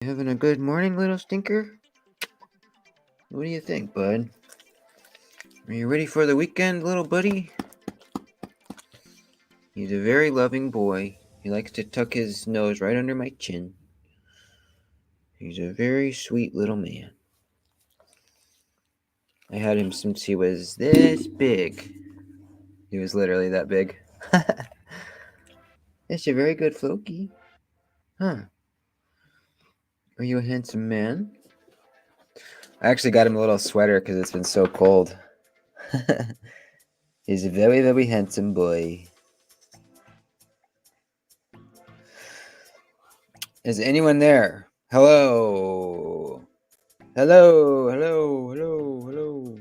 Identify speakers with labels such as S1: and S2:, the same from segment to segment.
S1: You having a good morning, little stinker? What do you think, bud? Are you ready for the weekend, little buddy? He's a very loving boy. He likes to tuck his nose right under my chin. He's a very sweet little man. I had him since he was this big. He was literally that big. That's a very good Floki. Huh. Are you a handsome man? I actually got him a little sweater because it's been so cold. He's a very, very handsome boy. Is anyone there? Hello. Hello, hello, hello, hello.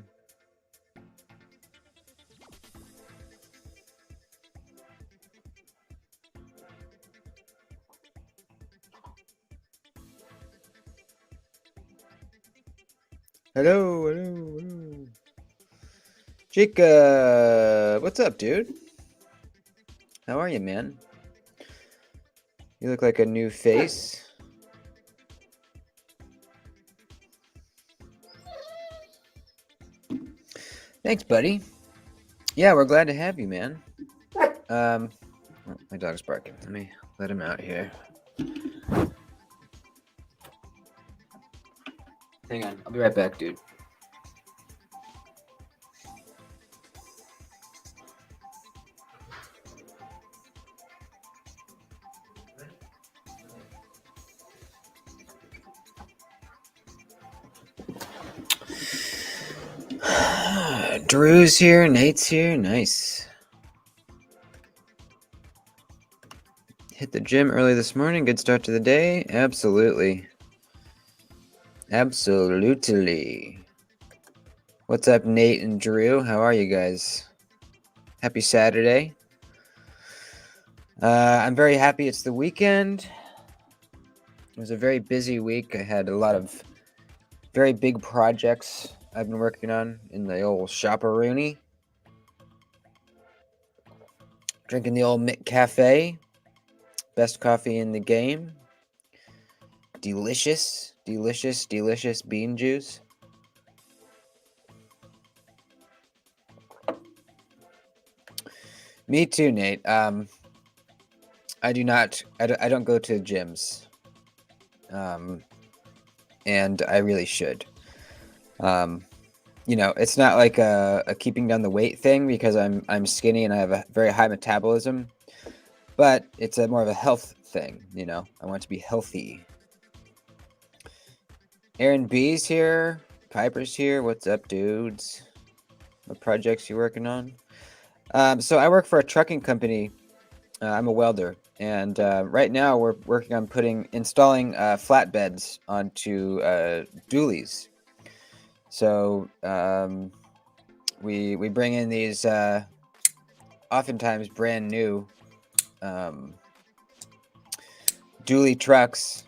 S1: Hello, hello, hello. Jacob, what's up, dude? How are you, man? You look like a new face. Thanks, buddy. Yeah, we're glad to have you, man. Oh, my dog's barking. Let me let him out here. Hang on, I'll be right back, dude. Drew's here, Nate's here, nice. Hit the gym early this morning, good start to the day. Absolutely. Absolutely. What's up, Nate and Drew? How are you guys? Happy Saturday. I'm very happy it's the weekend. It was a very busy week. I had a lot of very big projects I've been working on in the old shop-a-rooney. Drinking the old Mick Cafe. Best coffee in the game. Delicious, delicious, delicious bean juice. Me too, Nate. I don't go to gyms. And I really should. It's not like a keeping down the weight thing because I'm skinny and I have a very high metabolism, but it's more of a health thing. I want to be healthy. Aaron B's here. Piper's here. What's up, dudes? What projects you working on? So I work for a trucking company. I'm a welder, and right now we're working on installing flatbeds onto dualies. So we bring in these oftentimes brand new dually trucks,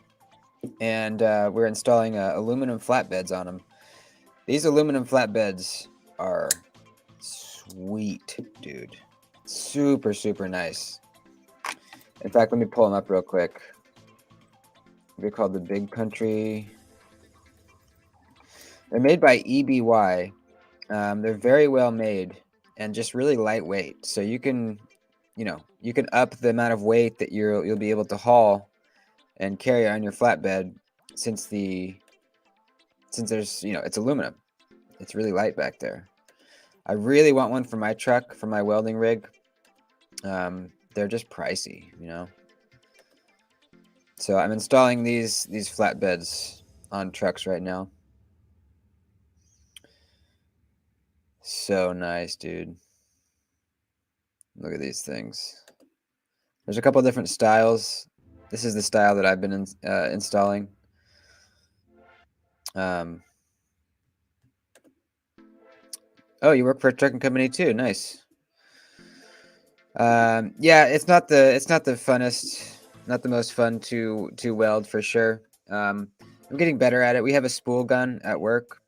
S1: and we're installing aluminum flatbeds on them. These aluminum flatbeds are sweet, dude. Super, super nice. In fact, let me pull them up real quick. They're called the Big Country. They're made by EBY. They're very well made and just really lightweight. So you can up the amount of weight that you'll be able to haul and carry on your flatbed since there's it's aluminum. It's really light back there. I really want one for my truck, for my welding rig. They're just pricey, So I'm installing these flatbeds on trucks right now. So nice, dude. Look at these things. There's a couple different styles. This is the style that I've been installing. Oh, you work for a trucking company too. Nice. Yeah, it's not the funnest, not the most fun to weld for sure. I'm getting better at it. We have a spool gun at work.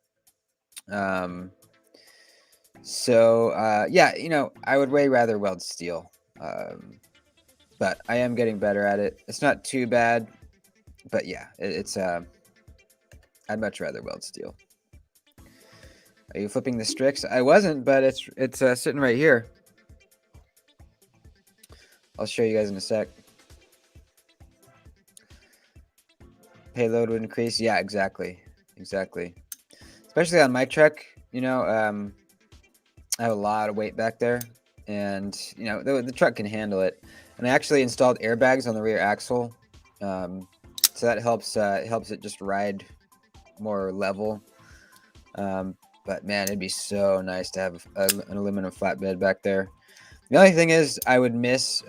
S1: So yeah, I would way rather weld steel. But I am getting better at it. It's not too bad. But yeah, it's I'd much rather weld steel. Are you flipping the Strix? I wasn't, but it's sitting right here. I'll show you guys in a sec. Payload would increase. Yeah, exactly. Especially on my truck, you know, I have a lot of weight back there, and you know the truck can handle it. And I actually installed airbags on the rear axle, so that helps it just ride more level. But man, it'd be so nice to have an aluminum flatbed back there. The only thing is, I would miss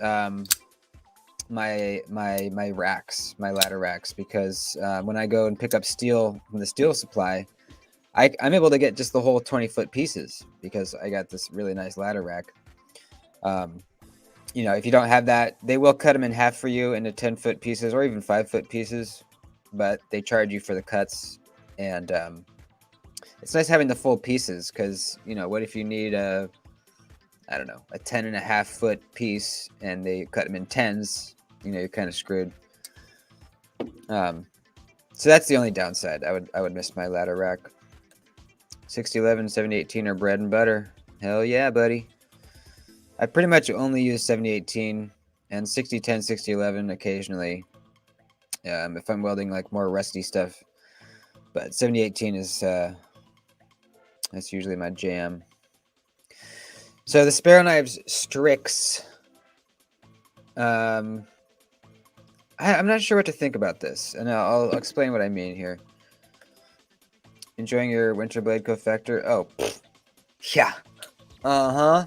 S1: my racks, my ladder racks, because when I go and pick up steel from the steel supply, I'm able to get just the whole 20-foot pieces because I got this really nice ladder rack. You know, if you don't have that, they will cut them in half for you into 10-foot pieces or even 5-foot pieces, but they charge you for the cuts. And it's nice having the full pieces because, you know, what if you need a 10.5-foot piece and they cut them in tens, you know, you're kind of screwed. So that's the only downside. I would miss my ladder rack. 6011, 7018 are bread and butter. Hell yeah, buddy. I pretty much only use 7018 and 6010, 6011 occasionally. If I'm welding like more rusty stuff. But 7018 is that's usually my jam. So the Sparrow Knives Strix. I'm not sure what to think about this, and I'll explain what I mean here. Enjoying your Winter Blade cofactor? Oh, yeah. Uh-huh.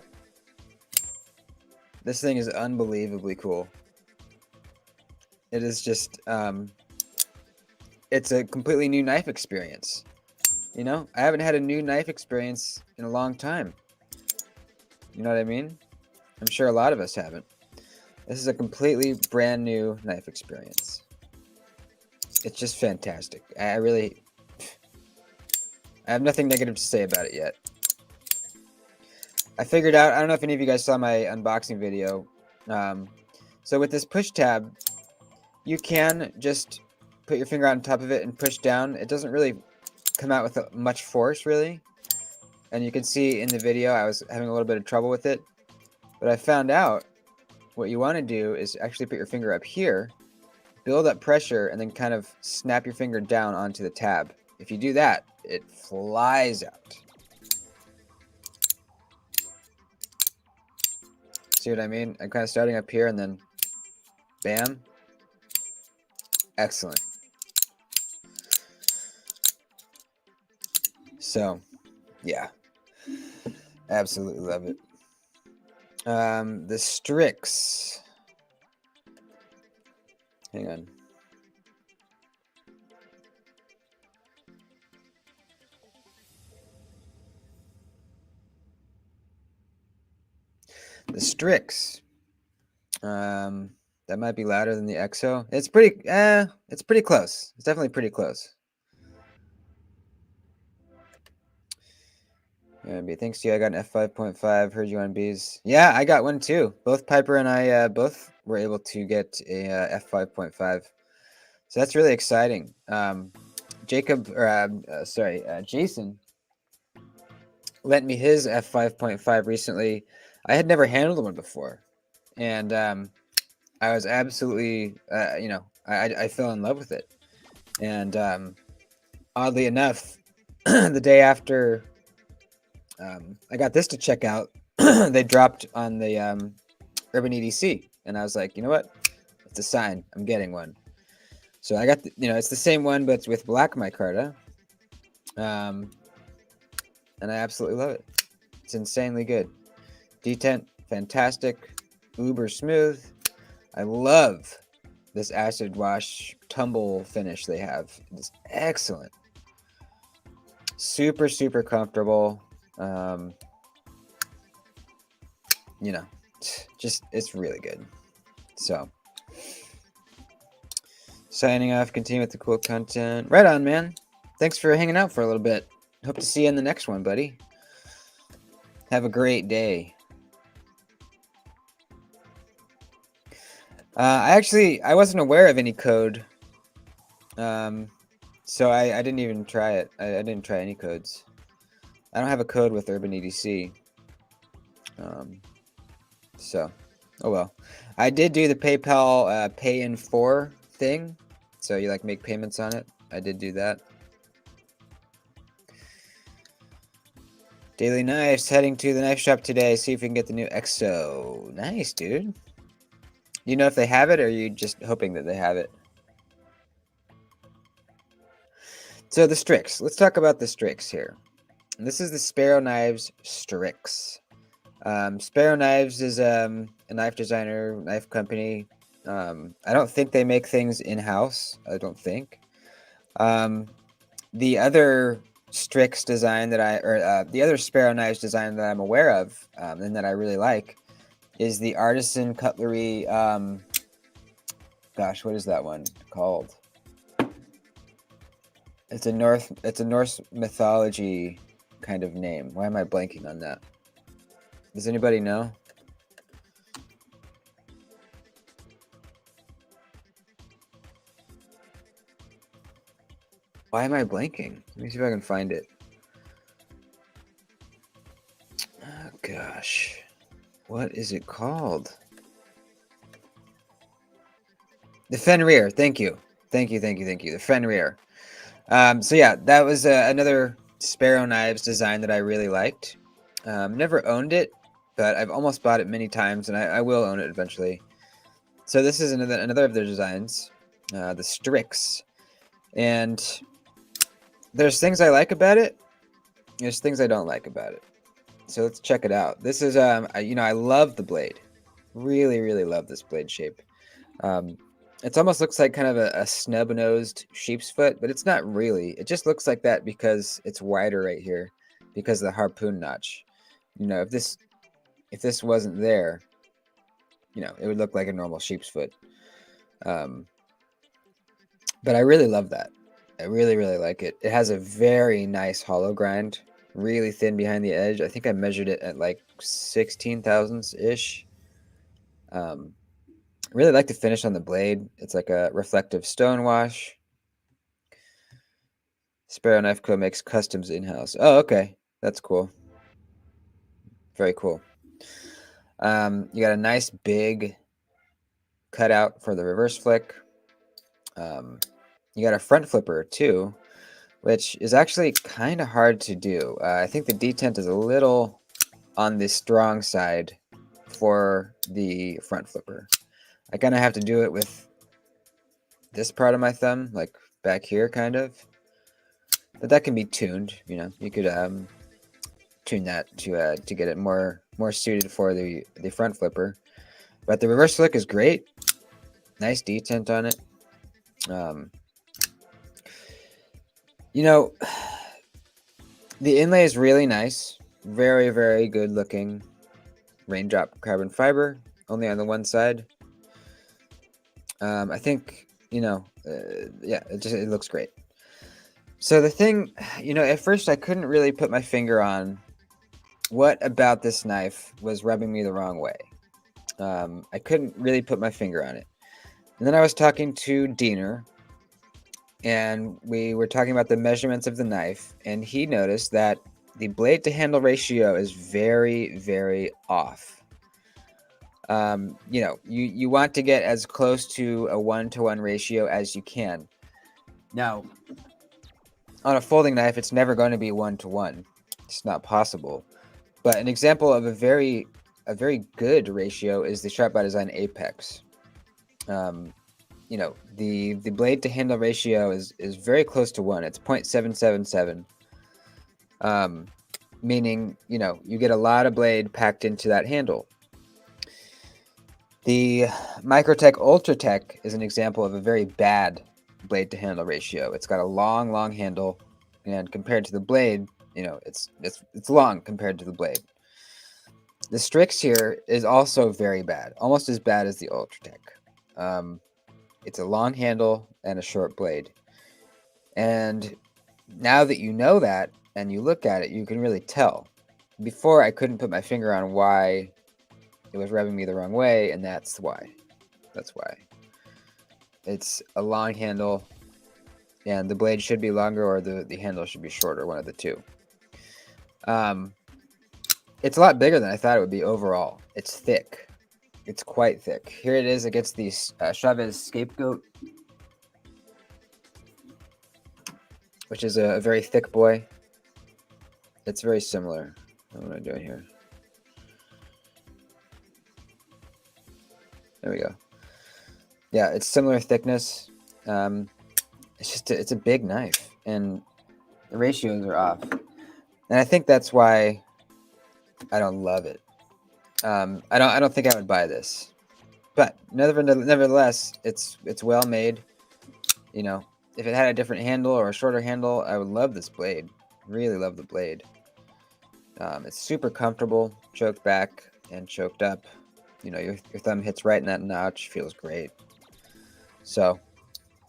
S1: This thing is unbelievably cool. It is just, it's a completely new knife experience. You know, I haven't had a new knife experience in a long time. You know what I mean? I'm sure a lot of us haven't. This is a completely brand new knife experience. It's just fantastic. I have nothing negative to say about it yet. I figured out, I don't know if any of you guys saw my unboxing video. So with this push tab, you can just put your finger on top of it and push down. It doesn't really come out with much force, really. And you can see in the video I was having a little bit of trouble with it. But I found out what you want to do is actually put your finger up here, build up pressure, and then kind of snap your finger down onto the tab. If you do that, it flies out. See what I mean? I'm kind of starting up here and then bam. Excellent. So, yeah. Absolutely love it. The Strix. Hang on. The Strix. That might be louder than the EXO. It's pretty close. It's definitely pretty close. Thanks to you, I got an F5.5. Heard you on B's. Yeah, I got one too. Both Piper and I both were able to get a F5.5. So that's really exciting. Jason lent me his F5.5 recently. I had never handled one before, and I was absolutely, I fell in love with it. And oddly enough, the day after I got this to check out, they dropped on the Urban EDC, and I was like, you know what? It's a sign. I'm getting one. So I got, it's the same one, but it's with black micarta. And I absolutely love it. It's insanely good. Detent, fantastic. Uber smooth. I love this acid wash tumble finish they have. It's excellent. Super, super comfortable. Just it's really good. So, signing off. Continue with the cool content. Right on, man. Thanks for hanging out for a little bit. Hope to see you in the next one, buddy. Have a great day. I wasn't aware of any code So I didn't even try it. I didn't try any codes. I don't have a code with Urban EDC. So, oh well. I did do the PayPal pay in 4 thing. So you like make payments on it. I did do that. Daily Knives, heading to the knife shop today. See if we can get the new EXO. Nice, dude. You know if they have it, or are you just hoping that they have it? So the Strix. Let's talk about the Strix here. This is the Sparrow Knives Strix. Sparrow Knives is a knife designer, knife company. I don't think they make things in-house. I don't think. The other Strix design that the other Sparrow Knives design that I'm aware of, and that I really like, is the Artisan Cutlery. Gosh, what is that one called? It's a Norse mythology kind of name. Why am I blanking on that? Does anybody know? Why am I blanking? Let me see if I can find it. Oh, gosh. What is it called? The Fenrir. Thank you. Thank you. The Fenrir. So yeah, that was another Sparrow Knives design that I really liked. Never owned it, but I've almost bought it many times, and I will own it eventually. So this is another of their designs, the Strix. And there's things I like about it. There's things I don't like about it. So let's check it out. This is, I love the blade. Really, really love this blade shape. It almost looks like kind of a snub-nosed sheep's foot, but it's not really. It just looks like that because it's wider right here, because of the harpoon notch. If this wasn't there, it would look like a normal sheep's foot. But I really love that. I really, really like it. It has a very nice hollow grind, really thin behind the edge. I think I measured it at like 16 thousandths-ish. Really like the finish on the blade. It's like a reflective stone wash. Sparrow Knife Co. makes customs in-house. Oh, okay. That's cool. Very cool. You got a nice big cutout for the reverse flick. You got a front flipper too, which is actually kind of hard to do. I think the detent is a little on the strong side for the front flipper. I kind of have to do it with this part of my thumb, like back here, kind of. But that can be tuned. You could tune that to get it more suited for the front flipper. But the reverse flick is great. Nice detent on it. The inlay is really nice. Very, very good looking raindrop carbon fiber, only on the one side. I think, yeah, it looks great. So the thing, at first I couldn't really put my finger on what about this knife was rubbing me the wrong way. I couldn't really put my finger on it. And then I was talking to Diener, and we were talking about the measurements of the knife, and he noticed that the blade to handle ratio is very, very off. You want to get as close to a 1-to-1 ratio as you can. Now, on a folding knife, it's never going to be 1-to-1. It's not possible. But an example of a very good ratio is the Sharp by Design Apex. The blade to handle ratio is very close to 1. It's 0.777. Meaning, you get a lot of blade packed into that handle. The Microtech Ultratech is an example of a very bad blade to handle ratio. It's got a long handle, and compared to the blade, it's long compared to the blade. The Strix here is also very bad, almost as bad as the Ultratech. It's a long handle and a short blade. And now that you know that and you look at it, you can really tell. Before, I couldn't put my finger on why it was rubbing me the wrong way, and that's why. It's a long handle and the blade should be longer or the handle should be shorter, one of the two. It's a lot bigger than I thought it would be overall. It's thick. It's quite thick. Here it is against the Chavez Scapegoat, which is a very thick boy. It's very similar. What am I doing here? There we go. Yeah, it's similar thickness. It's a big knife, and the ratios are off, and I think that's why I don't love it. I don't think I would buy this, but nevertheless, it's well made. You know, if it had a different handle or a shorter handle, I would love this blade. Really love the blade. It's super comfortable, choked back and choked up. You know, your thumb hits right in that notch, feels great. So,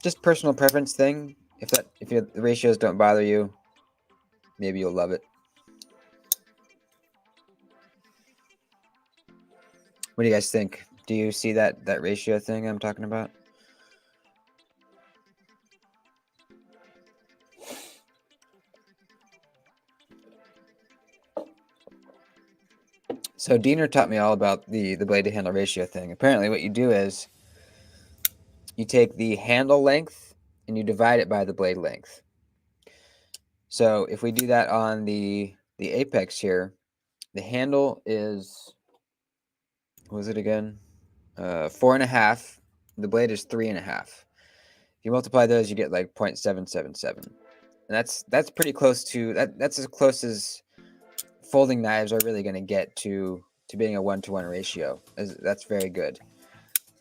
S1: just personal preference thing. If the ratios don't bother you, maybe you'll love it. What do you guys think? Do you see that ratio thing I'm talking about? So Diener taught me all about the blade to handle ratio thing. Apparently what you do is you take the handle length and you divide it by the blade length. So if we do that on the apex here, the handle is, what was it again? 4.5. The blade is 3.5. If you multiply those, you get like 0.777. And that's pretty close to that's as close as folding knives are really going to get to being a 1-to-1 ratio. That's very good.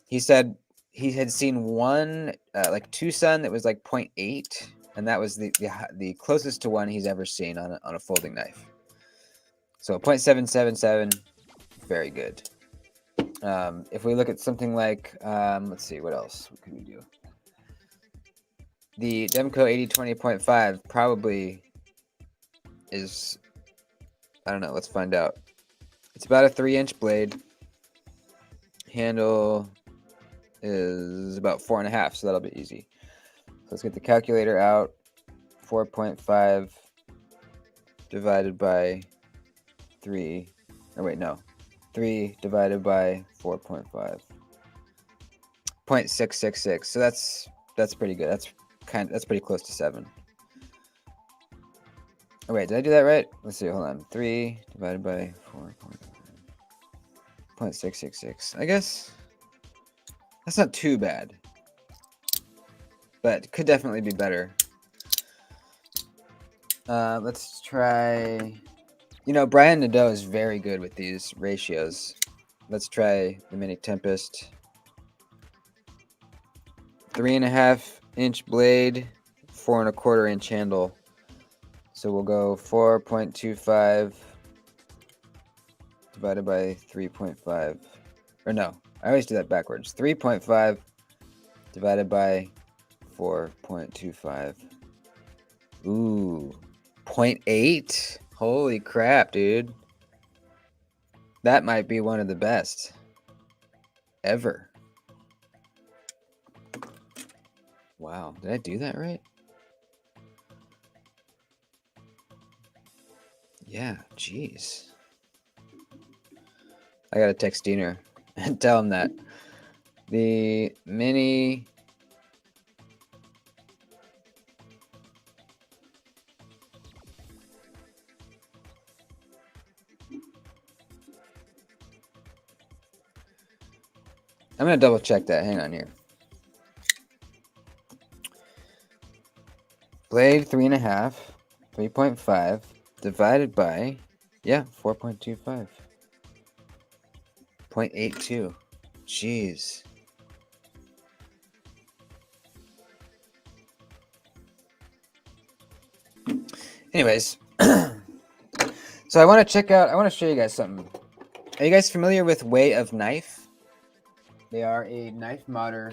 S1: He said he had seen one like Tucson that was like 0.8, and that was the closest to one he's ever seen on a folding knife. So 0.777, very good. If we look at something like, let's see, what else could we do? The Demco 8020.5 probably is, I don't know, let's find out. It's about a 3-inch blade. Handle is about 4.5, so that'll be easy. So let's get the calculator out. 4.5 divided by 3. Oh, wait, no. 3 divided by 4.5. 0.666. So that's pretty good. That's pretty close to 7. Oh, wait, did I do that right? Let's see, hold on. 3 divided by 4.666. I guess that's not too bad, but could definitely be better. Let's try. You know, Brian Nadeau is very good with these ratios. Let's try the Mini Tempest. 3.5-inch blade, 4.25-inch handle. So we'll go 4.25 divided by 3.5. Or no, I always do that backwards. 3.5 divided by 4.25. Ooh, 0.8? Holy crap, dude. That might be one of the best ever. Wow, did I do that right? Yeah, jeez. I gotta text Diener and tell him that. The Mini... I'm gonna double check that. Hang on here. Blade 3.5, 3.5 divided by, yeah, 4.25. 0.82. Jeez. Anyways, so I want to show you guys something. Are you guys familiar with Way of Knife? They are a knife modder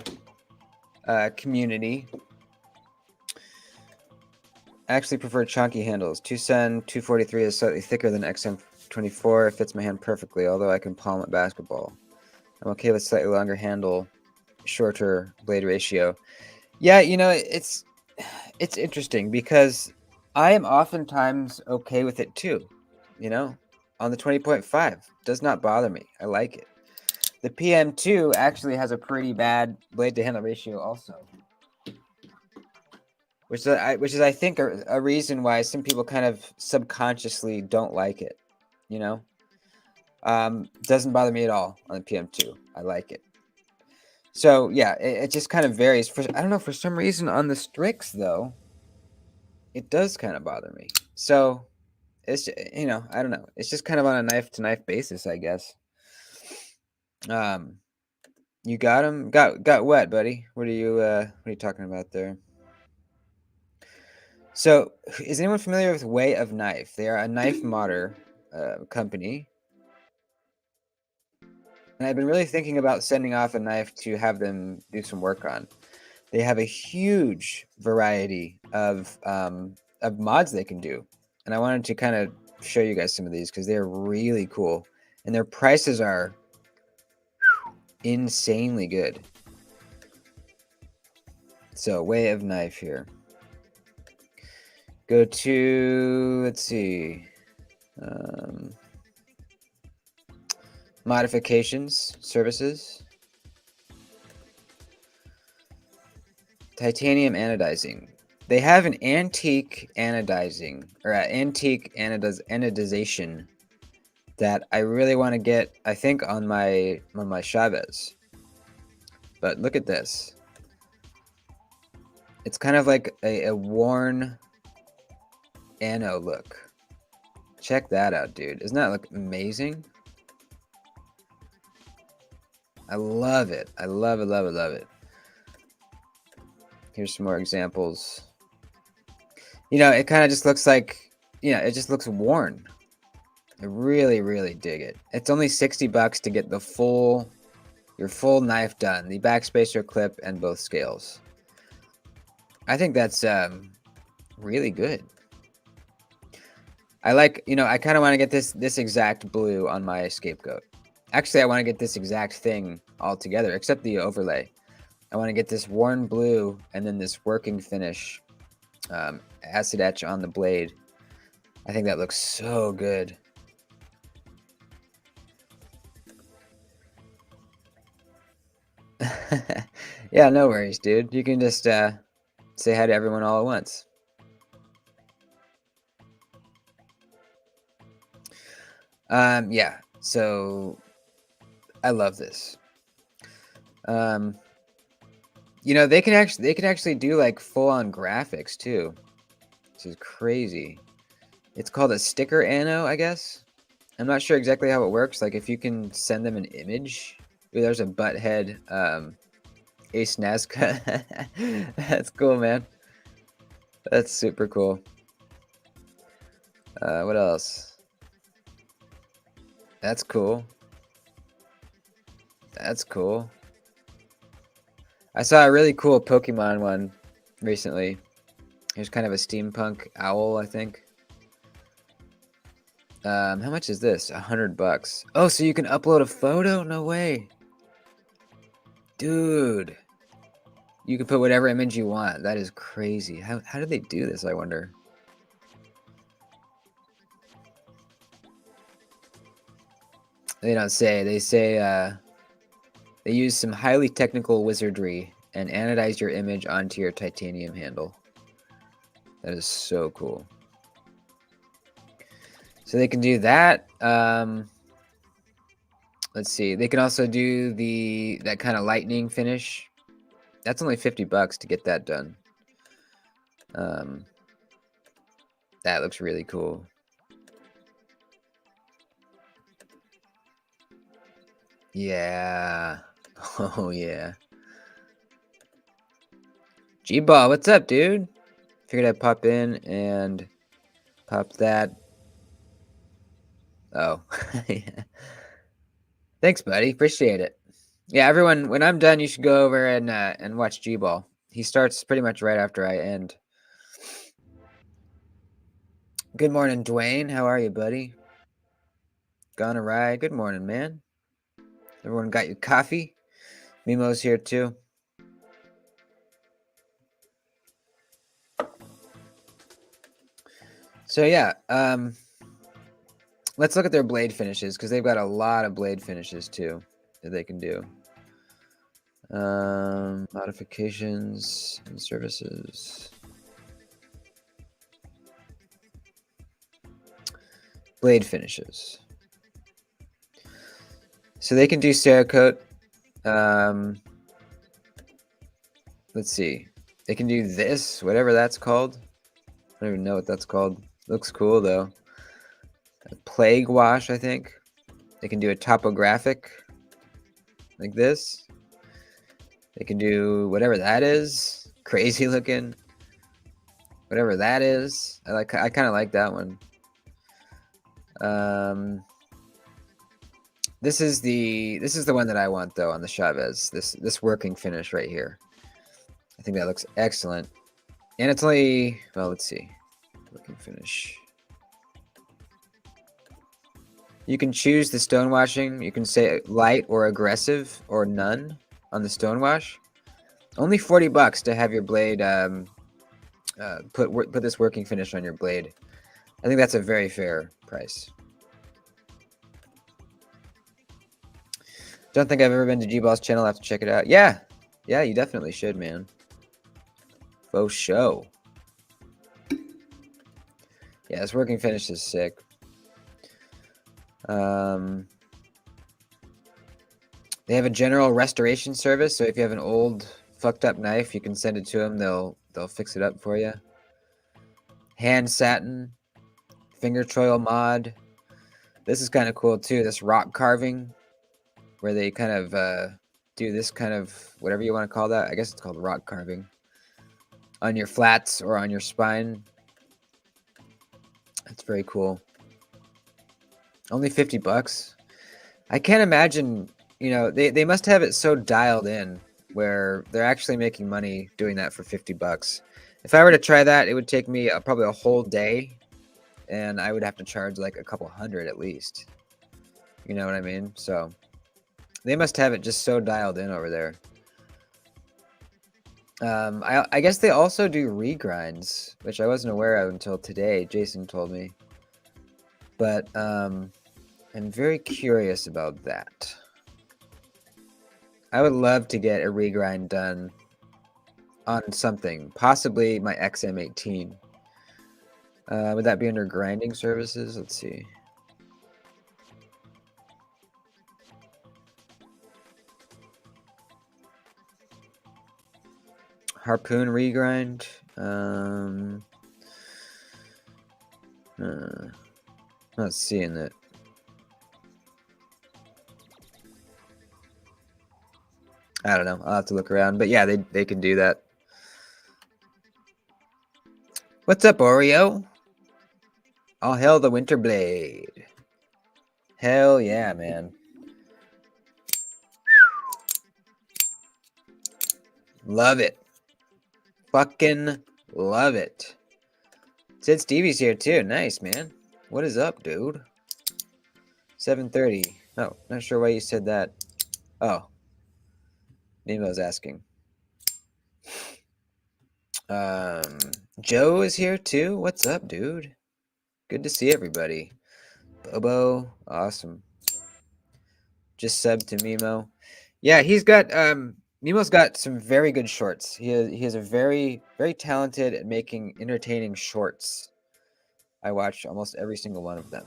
S1: community. I actually prefer chunky handles. Tucson 243 is slightly thicker than XM24. It fits my hand perfectly, although I can palm at basketball. I'm okay with slightly longer handle, shorter blade ratio. Yeah, you know, It's interesting because I am oftentimes okay with it too, you know? On the 20.5, does not bother me. I like it. The PM2 actually has a pretty bad blade to handle ratio also, which is I think a reason why some people kind of subconsciously don't like it, you know? Doesn't bother me at all on the PM2. I like it. So yeah, it just kind of varies. I don't know, for some reason on the Strix though, it does kind of bother me. So it's, I don't know. It's just kind of on a knife to knife basis, I guess. Um, you got him. Got what, buddy? What are you talking about there? So, is anyone familiar with Way of Knife? They are a knife modder company, and I've been really thinking about sending off a knife to have them do some work on. They have a huge variety of mods they can do, and I wanted to kind of show you guys some of these because they're really cool, and their prices are insanely good. So, Way of Knife here. Go to, let's see, modifications, services, titanium anodizing. They have an antique anodizing, or antique anodization that I really want to get, I think, on my Chavez. But look at this. It's kind of like a worn ano look. Check that out, dude. Doesn't that look amazing? I love it. I love it, love it, love it. Here's some more examples. It kind of just looks like, it just looks worn. I really, really dig it. It's only $60 to get your full knife done. The backspacer clip and both scales. I think that's really good. I like, I kind of want to get this exact blue on my scapegoat. Actually, I want to get this exact thing all together, except the overlay. I want to get this worn blue and then this working finish acid etch on the blade. I think that looks so good. Yeah, no worries, dude. You can just say hi to everyone all at once. Yeah, so I love this. They can actually do like full-on graphics too. This is crazy. It's called a sticker ano, I guess. I'm not sure exactly how it works. Like if you can send them an image. Ooh, there's a butthead Ace Nazca. That's cool, man. That's super cool. What else? That's cool. That's cool. I saw a really cool Pokemon one recently. Here's kind of a steampunk owl, I think. How much is this? $100. Oh, so you can upload a photo? No way. Dude. You can put whatever image you want. That is crazy. How did they do this, I wonder? They don't say. They say they use some highly technical wizardry and anodize your image onto your titanium handle. That is so cool. So they can do that. Let's see. They can also do that kind of lightning finish. That's only $50 to get that done. That looks really cool. Yeah. Oh yeah. G-Ball, what's up, dude? Figured I'd pop in and pop that. Oh. Yeah. Thanks, buddy. Appreciate it. Yeah, everyone, when I'm done, you should go over and watch G-Ball. He starts pretty much right after I end. Good morning, Dwayne. How are you, buddy? Gone awry. Good morning, man. Everyone got your coffee? Mimo's here too. So yeah, let's look at their blade finishes because they've got a lot of blade finishes too that they can do. Modifications and services. Blade finishes. So they can do Cerakote. Let's see. They can do this, whatever that's called. I don't even know what that's called. Looks cool though. A plague wash, I think. They can do a topographic like this. They can do whatever that is. Crazy looking. Whatever that is. I kind of like that one. This is the one that I want though on the Chavez. This working finish right here. I think that looks excellent. And it's only, well, let's see. Working finish. You can choose the stonewashing. You can say light or aggressive or none on the stonewash. Only $40 to have your blade put this working finish on your blade. I think that's a very fair price. Don't think I've ever been to G-Ball's channel. I have to check it out. Yeah, you definitely should, man. Faux show. Yeah, this working finish is sick. They have a general restoration service, so if you have an old fucked up knife, you can send it to them. They'll fix it up for you. Hand satin, finger choil mod. This is kind of cool too. This rock carving, where they kind of do this kind of whatever you want to call that. I guess it's called rock carving on your flats or on your spine. That's very cool. Only $50. I can't imagine, you know, they must have it so dialed in where they're actually making money doing that for $50. If I were to try that, it would take me probably a whole day, and I would have to charge like a couple hundred at least. You know what I mean? So they must have it just so dialed in over there. I guess they also do regrinds, which I wasn't aware of until today. Jason told me. But I'm very curious about that. I would love to get a regrind done on something, possibly my XM18. Would that be under grinding services? Let's see. Harpoon regrind. Not seeing it. I don't know. I'll have to look around. But yeah, they can do that. What's up, Oreo? All hail the Winter Blade. Hell yeah, man. Love it. Fucking love it. Sid Stevie's here too. Nice, man. What is up, dude? 7:30. Oh, not sure why you said that. Oh. Nemo's asking. Joe is here too. What's up, dude? Good to see everybody. Bobo, awesome. Just subbed to Mimo. Yeah, he's got Nemo's got some very good shorts. He has a very talented at making entertaining shorts. I watch almost every single one of them.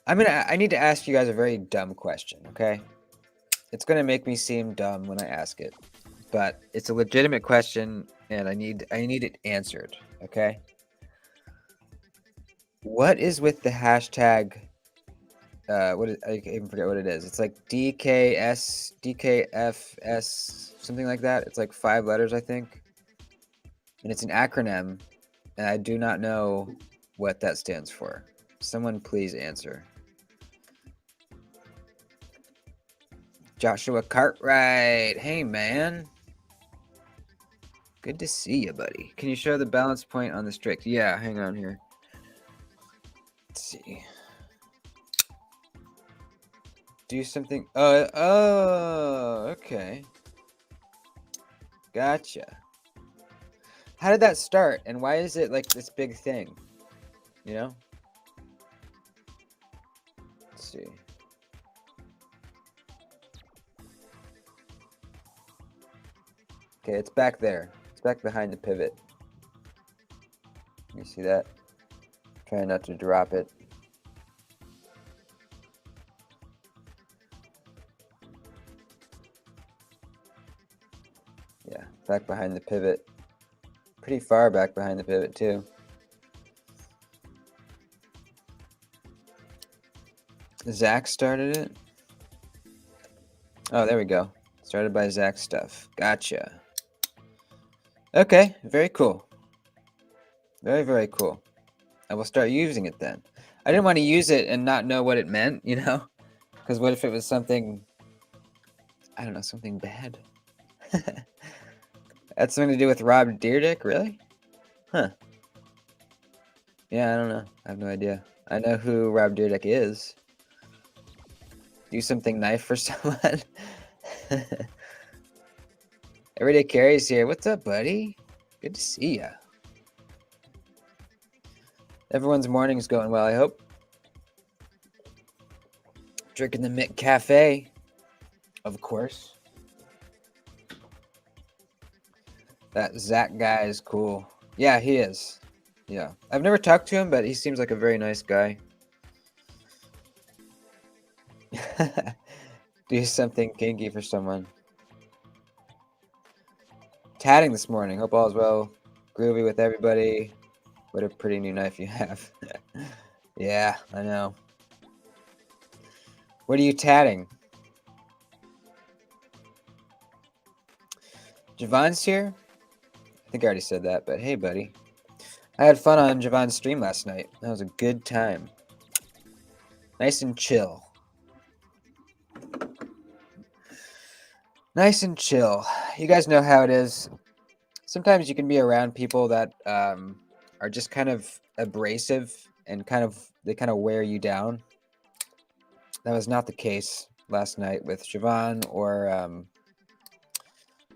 S1: I need to ask you guys a very dumb question, okay? It's gonna make me seem dumb when I ask it, but it's a legitimate question, and I need it answered, okay? What is with the hashtag? I even forget what it is. It's like DKS, DKFS, something like that. It's like 5 letters, I think, and it's an acronym, and I do not know what that stands for. Someone please answer. Joshua Cartwright. Hey, man. Good to see you, buddy. Can you show the balance point on the strict? Yeah, hang on here. Let's see. Do something. Oh, okay. Gotcha. How did that start, and why is it like this big thing? You know? Let's see. Okay, it's back there. It's back behind the pivot. You see that? Trying not to drop it. Yeah, back behind the pivot. Pretty far back behind the pivot, too. Zach started it? Oh, there we go. Started by Zach Stuff. Gotcha. Okay, very cool. Very, very cool. I will start using it then. I didn't want to use it and not know what it meant, you know? Because what if it was something, I don't know, something bad? That's something to do with Rob Deerdick, really? Huh. Yeah, I don't know. I have no idea. I know who Rob Deerdick is. Do something nice for someone. Everyday Carry's here. What's up, buddy? Good to see ya. Everyone's morning's going well, I hope. Drinking the Mick Cafe, of course. That Zach guy is cool. Yeah, he is. Yeah. I've never talked to him, but he seems like a very nice guy. Do something kinky for someone. Tatting this morning. Hope all is well. Groovy with everybody. What a pretty new knife you have. Yeah, I know. What are you tatting? Javon's here? I think I already said that, but hey, buddy. I had fun on Javon's stream last night. That was a good time. Nice and chill. Nice and chill. You guys know how it is. Sometimes you can be around people that are just kind of abrasive and they kind of wear you down. That was not the case last night with Javon or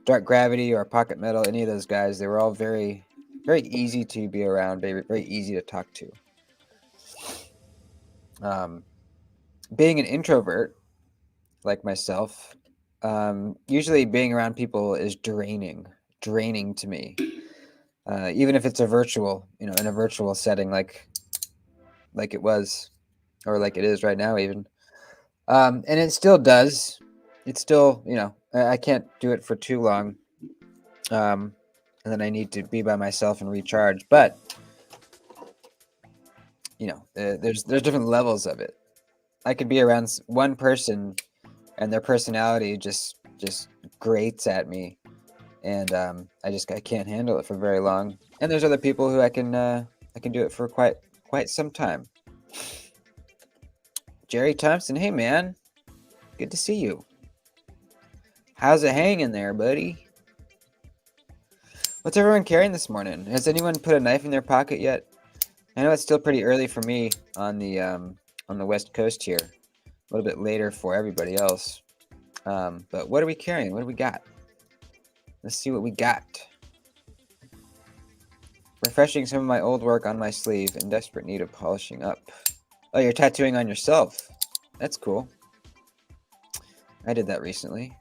S1: Dark Gravity or Pocket Metal, any of those guys. They were all very, very easy to be around, very, very easy to talk to. Being an introvert, like myself, usually being around people is draining to me. Even if it's a virtual, in a virtual setting like it was, or like it is right now even. And it still does. It's still, I can't do it for too long. And then I need to be by myself and recharge. But, there's different levels of it. I could be around one person and their personality just grates at me. And I can't handle it for very long. And there's other people who I can do it for quite some time. Jerry Thompson, hey man, good to see you. How's it hanging there, buddy? What's everyone carrying this morning? Has anyone put a knife in their pocket yet? I know it's still pretty early for me on the West Coast here. A little bit later for everybody else. But what are we carrying? What do we got? Let's see what we got. Refreshing some of my old work on my sleeve, in desperate need of polishing up. Oh, you're tattooing on yourself. That's cool. I did that recently.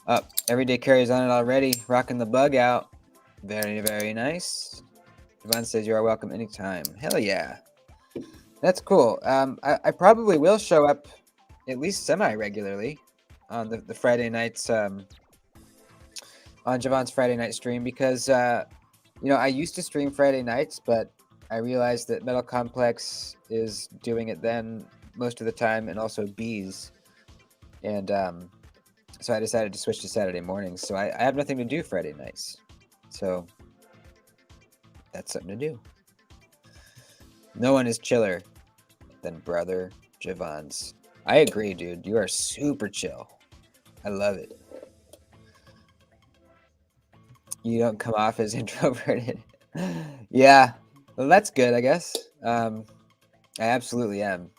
S1: Oh, Everyday Carry's on it already. Rocking the bug out. Very, very nice. Yvonne says you are welcome anytime. Hell yeah. That's cool. I probably will show up at least semi-regularly on the Friday nights, on Javon's Friday night stream because, I used to stream Friday nights, but I realized that Metal Complex is doing it then most of the time, and also Bees. And so I decided to switch to Saturday mornings. So I have nothing to do Friday nights. So that's something to do. No one is chiller than Brother Javon's. I agree, dude. You are super chill. I love it. You don't come off as introverted. Yeah. Well, that's good, I guess. I absolutely am.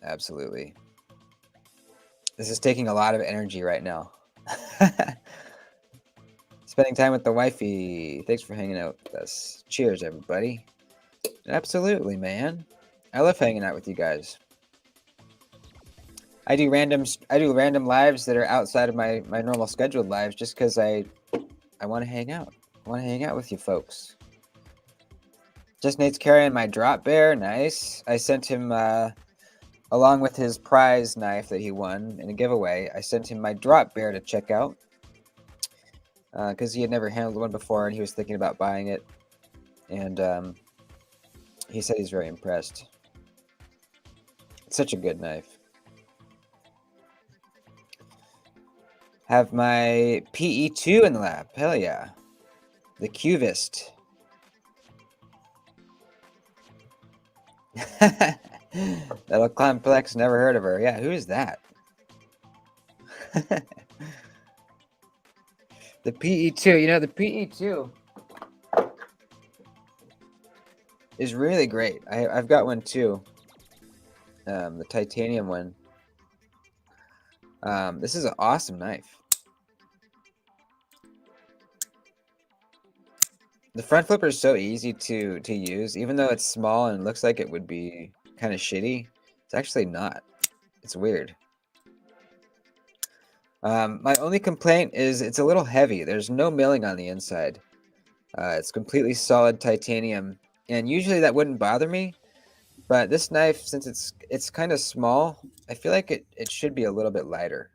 S1: Absolutely. This is taking a lot of energy right now. Spending time with the wifey. Thanks for hanging out with us. Cheers, everybody. Absolutely, man. I love hanging out with you guys. I do random lives that are outside of my normal scheduled lives just because I want to hang out. I want to hang out with you folks. Just Nate's carrying my drop bear. Nice. I sent him along with his prize knife that he won in a giveaway. I sent him my drop bear to check out because he had never handled one before and he was thinking about buying it. And he said he's very impressed. It's such a good knife. Have my PE2 in the lab. Hell yeah. The Cuvist. That'll complex. Never heard of her. Yeah, who is that? The PE2. You know, the PE2 is really great. I've got one too. The titanium one. This is an awesome knife. The front flipper is so easy to use, even though it's small and looks like it would be kind of shitty. It's actually not. It's weird. My only complaint is it's a little heavy. There's no milling on the inside. It's completely solid titanium, and usually that wouldn't bother me. But this knife, since it's kind of small, I feel like it should be a little bit lighter.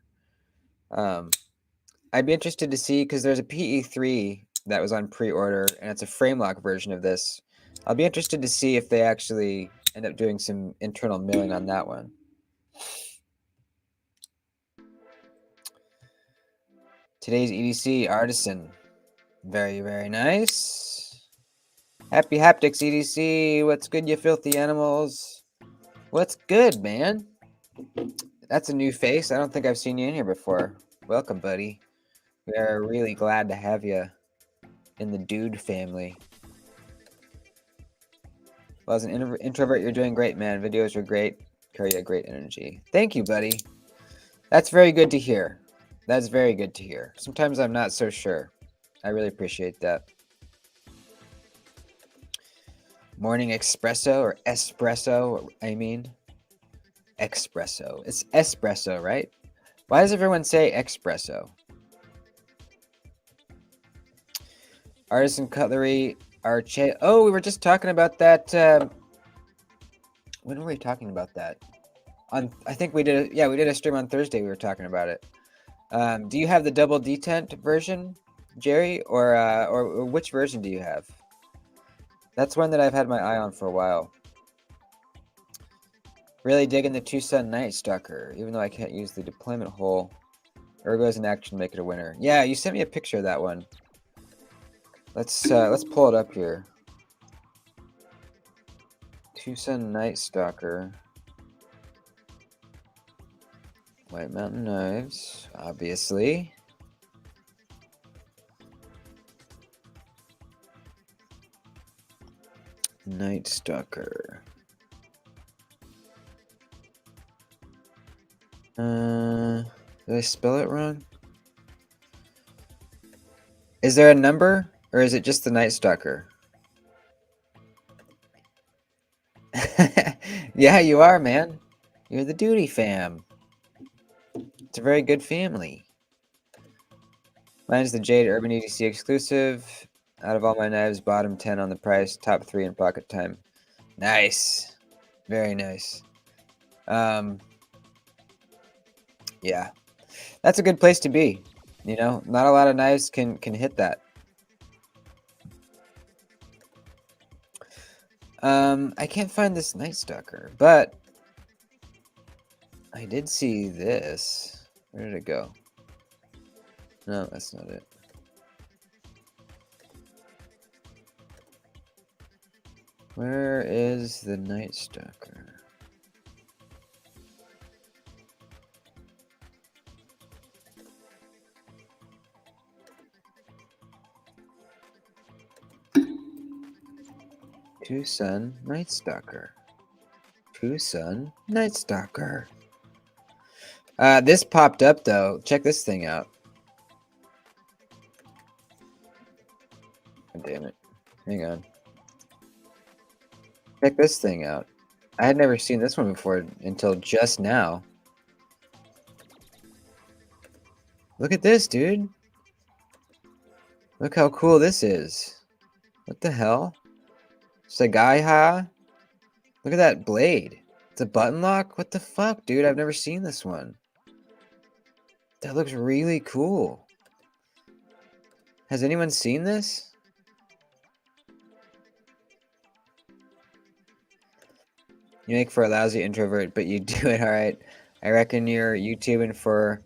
S1: I'd be interested to see because there's a PE3 that was on pre-order, and it's a frame lock version of this. I'll be interested to see if they actually end up doing some internal milling on that one. Today's EDC Artisan. Very, very nice. Happy Haptics EDC. What's good, you filthy animals? What's good, man? That's a new face. I don't think I've seen you in here before. Welcome, buddy. We are really glad to have you in the dude family. Well, as an introvert, you're doing great, man. Videos are great. Carry a great energy. Thank you, buddy. That's very good to hear. That's very good to hear. Sometimes I'm not so sure. I really appreciate that. Morning espresso or espresso, I mean. Espresso. It's espresso, right? Why does everyone say espresso? Artisan cutlery, Arche. Oh, we were just talking about that. When were we talking about that? I think we did. We did a stream on Thursday. We were talking about it. Do you have the double detent version, Jerry, or which version do you have? That's one that I've had my eye on for a while. Really digging the Tucson Night Stalker, even though I can't use the deployment hole. Ergo's in action, make it a winner. Yeah, you sent me a picture of that one. Let's pull it up here. Tucson Night Stalker. White Mountain Knives, obviously. Night Stalker. Did I spell it wrong? Is there a number, or is it just the Night Stalker? Yeah, you are, man. You're the Doody fam. It's a very good family. Mine's the Jade Urban EDC exclusive. Out of all my knives, bottom 10 on the price, top 3 in pocket time. Nice. Very nice. Yeah. That's a good place to be. You know, not a lot of knives can hit that. I can't find this Night Stalker, but I did see this. Where did it go? No, that's not it. Where is the Night Stalker? Tucson Night Stalker. Tucson Night Stalker. This popped up though. Check this thing out. Oh, damn it. Hang on. Check this thing out. I had never seen this one before until just now. Look at this, dude. Look how cool this is. What the hell? Sagaiha? Look at that blade. It's a button lock? What the fuck, dude? I've never seen this one. That looks really cool. Has anyone seen this? You make for a lousy introvert, but you do it alright. I reckon you're YouTubing for...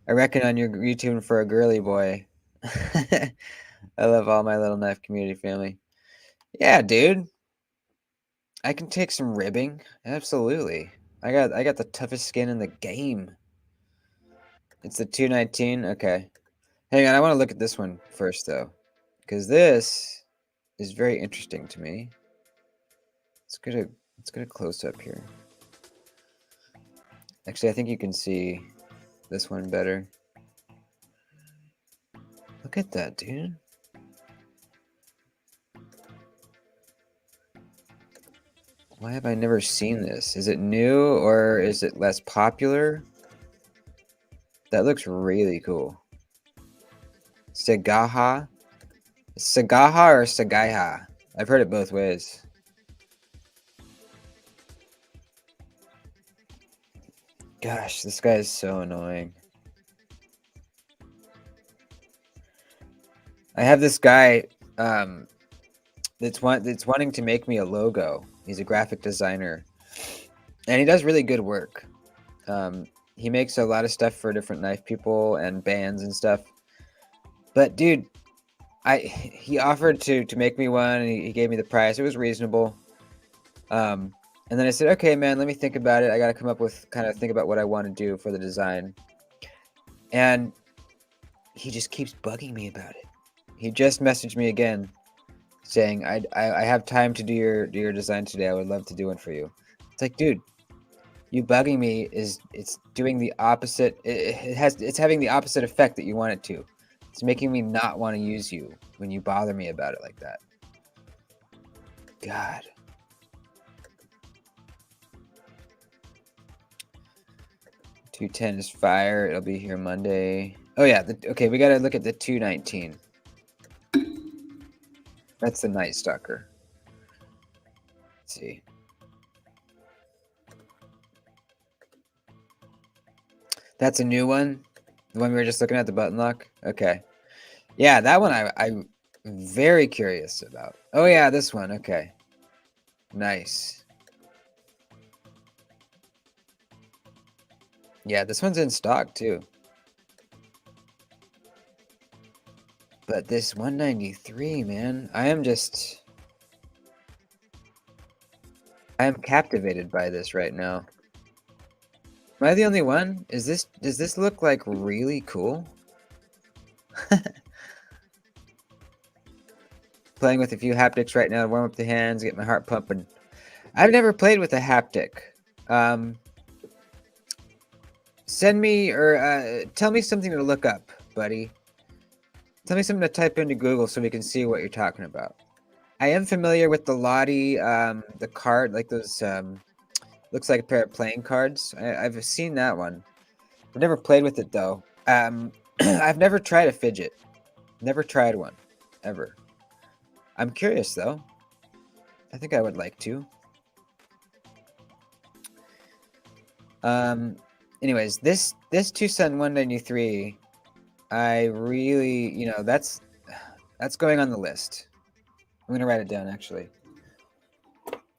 S1: I reckon on your YouTubing for a girly boy. I love all my Little Knife community family. Yeah, dude. I can take some ribbing. Absolutely. I got the toughest skin in the game. It's the 219. Okay. Hang on, I want to look at this one first though, because this is very interesting to me. Let's get a close up here. Actually, I think you can see this one better. Look at that, dude. Why have I never seen this? Is it new or is it less popular? That looks really cool. Sagaha? Sagaha or Sagaiha? I've heard it both ways. Gosh, this guy is so annoying. I have this guy that's wanting to make me a logo. He's a graphic designer, and he does really good work. He makes a lot of stuff for different knife people and bands and stuff. But dude, he offered to make me one, and he gave me the price. It was reasonable. And then I said, okay, man, let me think about it. I got to come up with think about what I want to do for the design. And he just keeps bugging me about it. He just messaged me again saying, I have time to do your design today. I would love to do one for you. It's like, dude, you bugging me it's doing the opposite. It's having the opposite effect that you want it to. It's making me not want to use you when you bother me about it like that. God. $210 is fire. It'll be here Monday. Oh yeah. Okay, we gotta look at the 219. That's the Night Stalker. Let's see. That's a new one. The one we were just looking at, the button lock. Okay. Yeah, that one I'm very curious about. Oh yeah, this one. Okay. Nice. Yeah, this one's in stock too. But this 193, man, I am captivated by this right now. Am I the only one? Does this look like really cool? Playing with a few haptics right now to warm up the hands, get my heart pumping. I've never played with a haptic. Send me or tell me something to look up, buddy. Tell me something to type into Google so we can see what you're talking about. I am familiar with the Lottie, the card, like those, looks like a pair of playing cards. I've seen that one. I've never played with it though. I've never tried a fidget. Never tried one, ever. I'm curious though. I think I would like to. Anyways, this Tucson 193, I really, that's going on the list. I'm gonna write it down actually,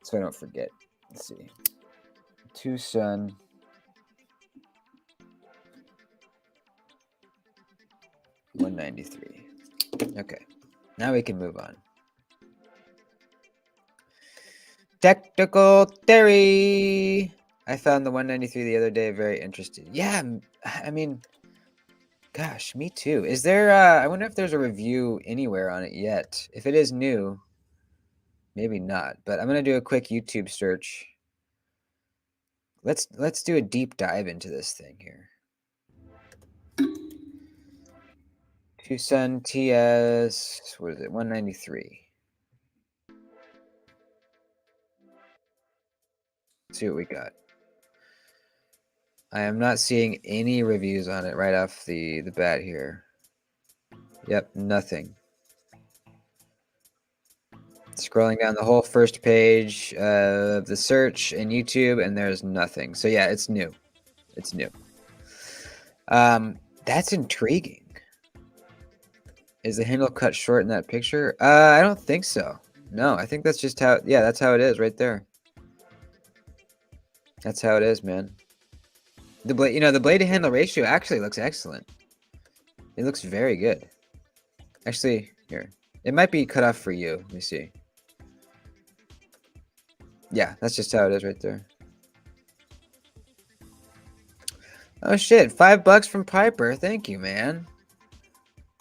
S1: so I don't forget. Let's see, Tucson 193. Okay, now we can move on. Technical theory. I found the 193 the other day. Very interesting. Yeah, I mean, gosh, me too. Is there? I wonder if there's a review anywhere on it yet. If it is new, maybe not. But I'm gonna do a quick YouTube search. Let's do a deep dive into this thing here. Tucson TS, what is it? 193. Let's see what we got. I am not seeing any reviews on it right off the bat here. Yep, nothing. Scrolling down the whole first page of the search in YouTube, and there's nothing. So yeah, it's new. It's new. That's intriguing. Is the handle cut short in that picture? I don't think so. No, I think that's just how. Yeah, that's how it is right there. That's how it is, man. The blade, the blade to handle ratio actually looks excellent. It looks very good. Actually, here. It might be cut off for you. Let me see. Yeah, that's just how it is right there. Oh shit, $5 from Piper. Thank you, man.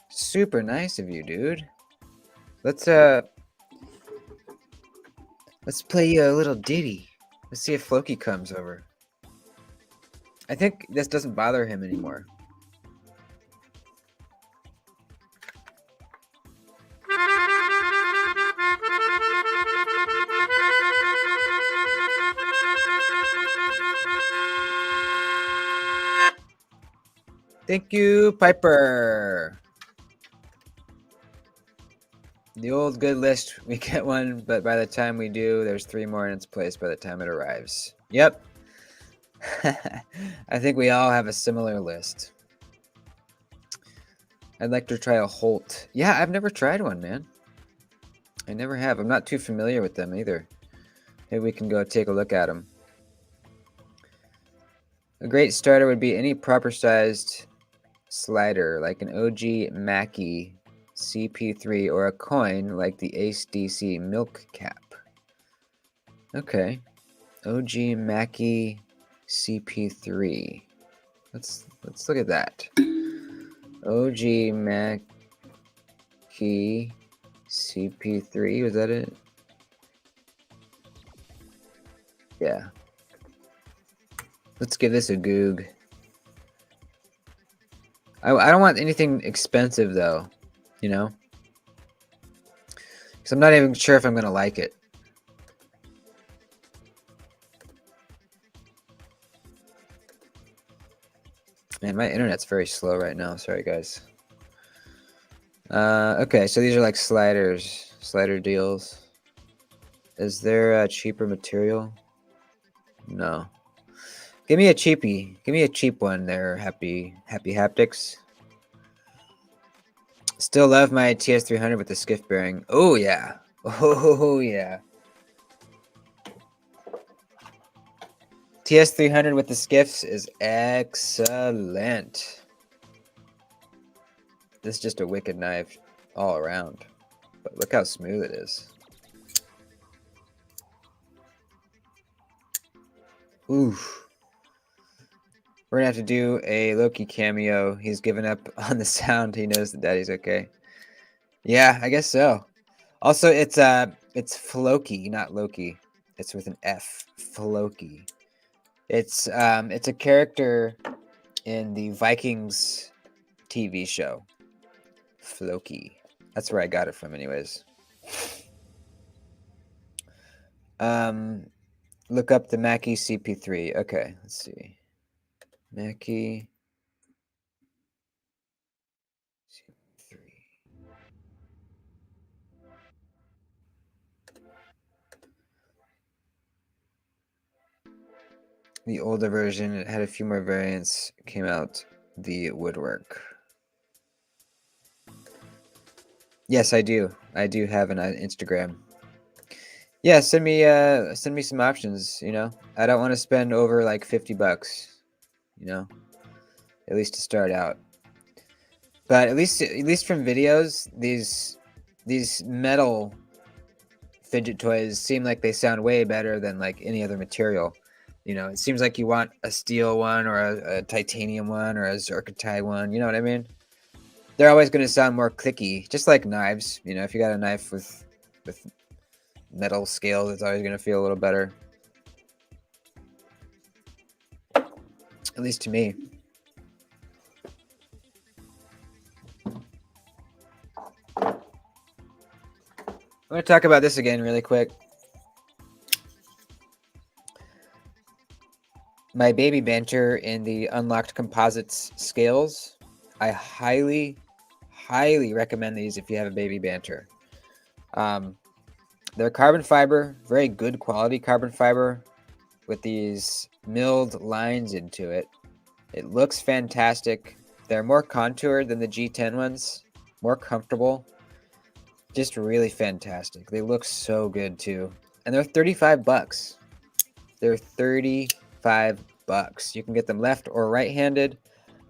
S1: Super nice of you, dude. Let's play you a little ditty. Let's see if Floki comes over. I think this doesn't bother him anymore. Thank you, Piper. The old good list, we get one, but by the time we do, there's 3 more in its place by the time it arrives. Yep. I think we all have a similar list. I'd like to try a Holt. Yeah, I've never tried one, man. I never have. I'm not too familiar with them either. Maybe we can go take a look at them. A great starter would be any proper sized slider, like an OG Mackie CP3 or a coin like the Ace DC Milk Cap. Okay. OG Mackie CP3. Let's look at that. OG Mackie CP3, was that it? Yeah. Let's give this a goog. I don't want anything expensive though, because I'm not even sure if I'm gonna like it. Man, my internet's very slow right now. Sorry, guys. Okay, so these are like slider deals. Is there a cheaper material? No. Give me a cheapie. Give me a cheap one there, Happy Haptics. Still love my TS300 with the skiff bearing. Oh, yeah. Oh, yeah. TS300 with the skiffs is excellent. This is just a wicked knife all around. But look how smooth it is. Oof. We're gonna have to do a Loki cameo. He's given up on the sound. He knows that Daddy's okay. Yeah, I guess so. Also, it's Floki, not Loki. It's with an F. Floki. It's a character in the Vikings TV show. Floki. That's where I got it from, anyways. Look up the Mackie CP3. Okay, let's see. Mackie CP3. The older version, it had a few more variants, came out the woodwork. Yes, I do. I do have an Instagram. Yeah, send me some options, I don't want to spend over like $50, at least to start out. But at least from videos, these metal fidget toys seem like they sound way better than like any other material. It seems like you want a steel one or a titanium one or a zirconite one, you know what I mean? They're always going to sound more clicky, just like knives. If you got a knife with metal scales, it's always going to feel a little better. At least to me. I'm going to talk about this again really quick. My baby banter in the unlocked composites scales. I highly recommend these if you have a baby banter. They're carbon fiber, very good quality carbon fiber with these milled lines into it. It looks fantastic. They're more contoured than the G10 ones, more comfortable. Just really fantastic. They look so good too. And they're $35. They're $35. You can get them left or right-handed.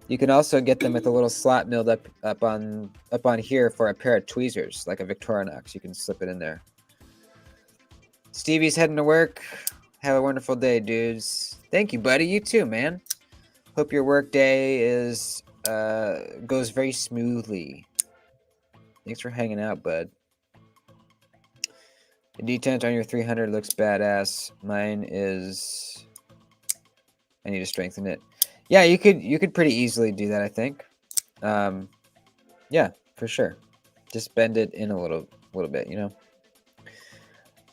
S1: You can also get them with a little slot milled up on here for a pair of tweezers, like a Victorinox. You can slip it in there. Stevie's heading to work. Have a wonderful day, dudes. Thank you, buddy. You too, man. Hope your work day goes very smoothly. Thanks for hanging out, bud. The detent on your 300 looks badass. Mine is... I need to strengthen it. Yeah, you could pretty easily do that, I think. Yeah, for sure. Just bend it in a little bit, you know.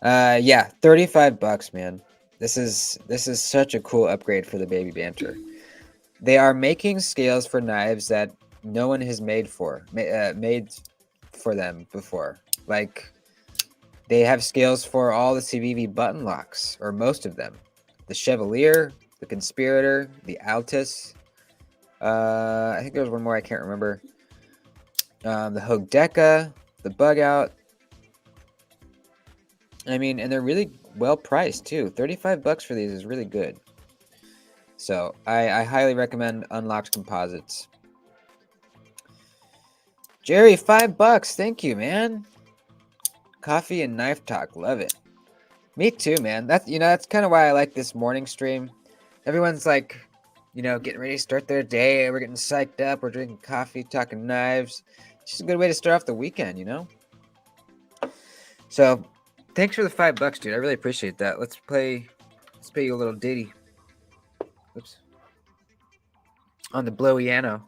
S1: Yeah, $35, man. This is such a cool upgrade for the baby banter. They are making scales for knives that no one has made for them before. Like, they have scales for all the CVV button locks, or most of them. The Chevalier, the Conspirator, the Altus. I think there was one more I can't remember. The Hogue Deca, the Bug Out. I mean, and they're really well priced too. $35 for these is really good. So I highly recommend Unlocked Composites. Jerry, $5. Thank you, man. Coffee and knife talk, love it. Me too, man. That's kind of why I like this morning stream. Everyone's like, getting ready to start their day. We're getting psyched up. We're drinking coffee, talking knives. It's just a good way to start off the weekend, So, thanks for the $5, dude. I really appreciate that. Let's play you a little ditty. Oops. On the blowiano.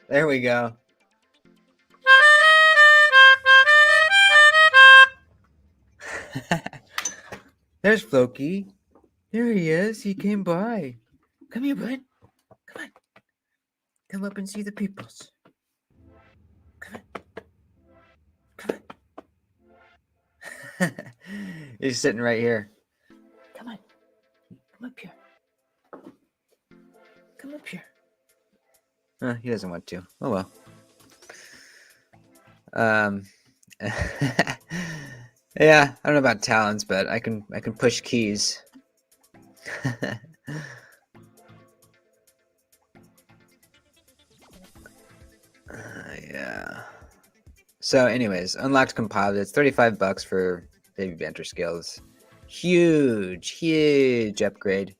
S1: There we go. There's Floki. There he is. He came by. Come here, bud. Come on. Come up and see the peoples. Come on. He's sitting right here. Come on. Come up here. Come up here. He doesn't want to. Oh well. Yeah, I don't know about talents, but I can push keys. Yeah. So, anyways, unlocked composites, $35 for baby banter scales. Huge upgrade.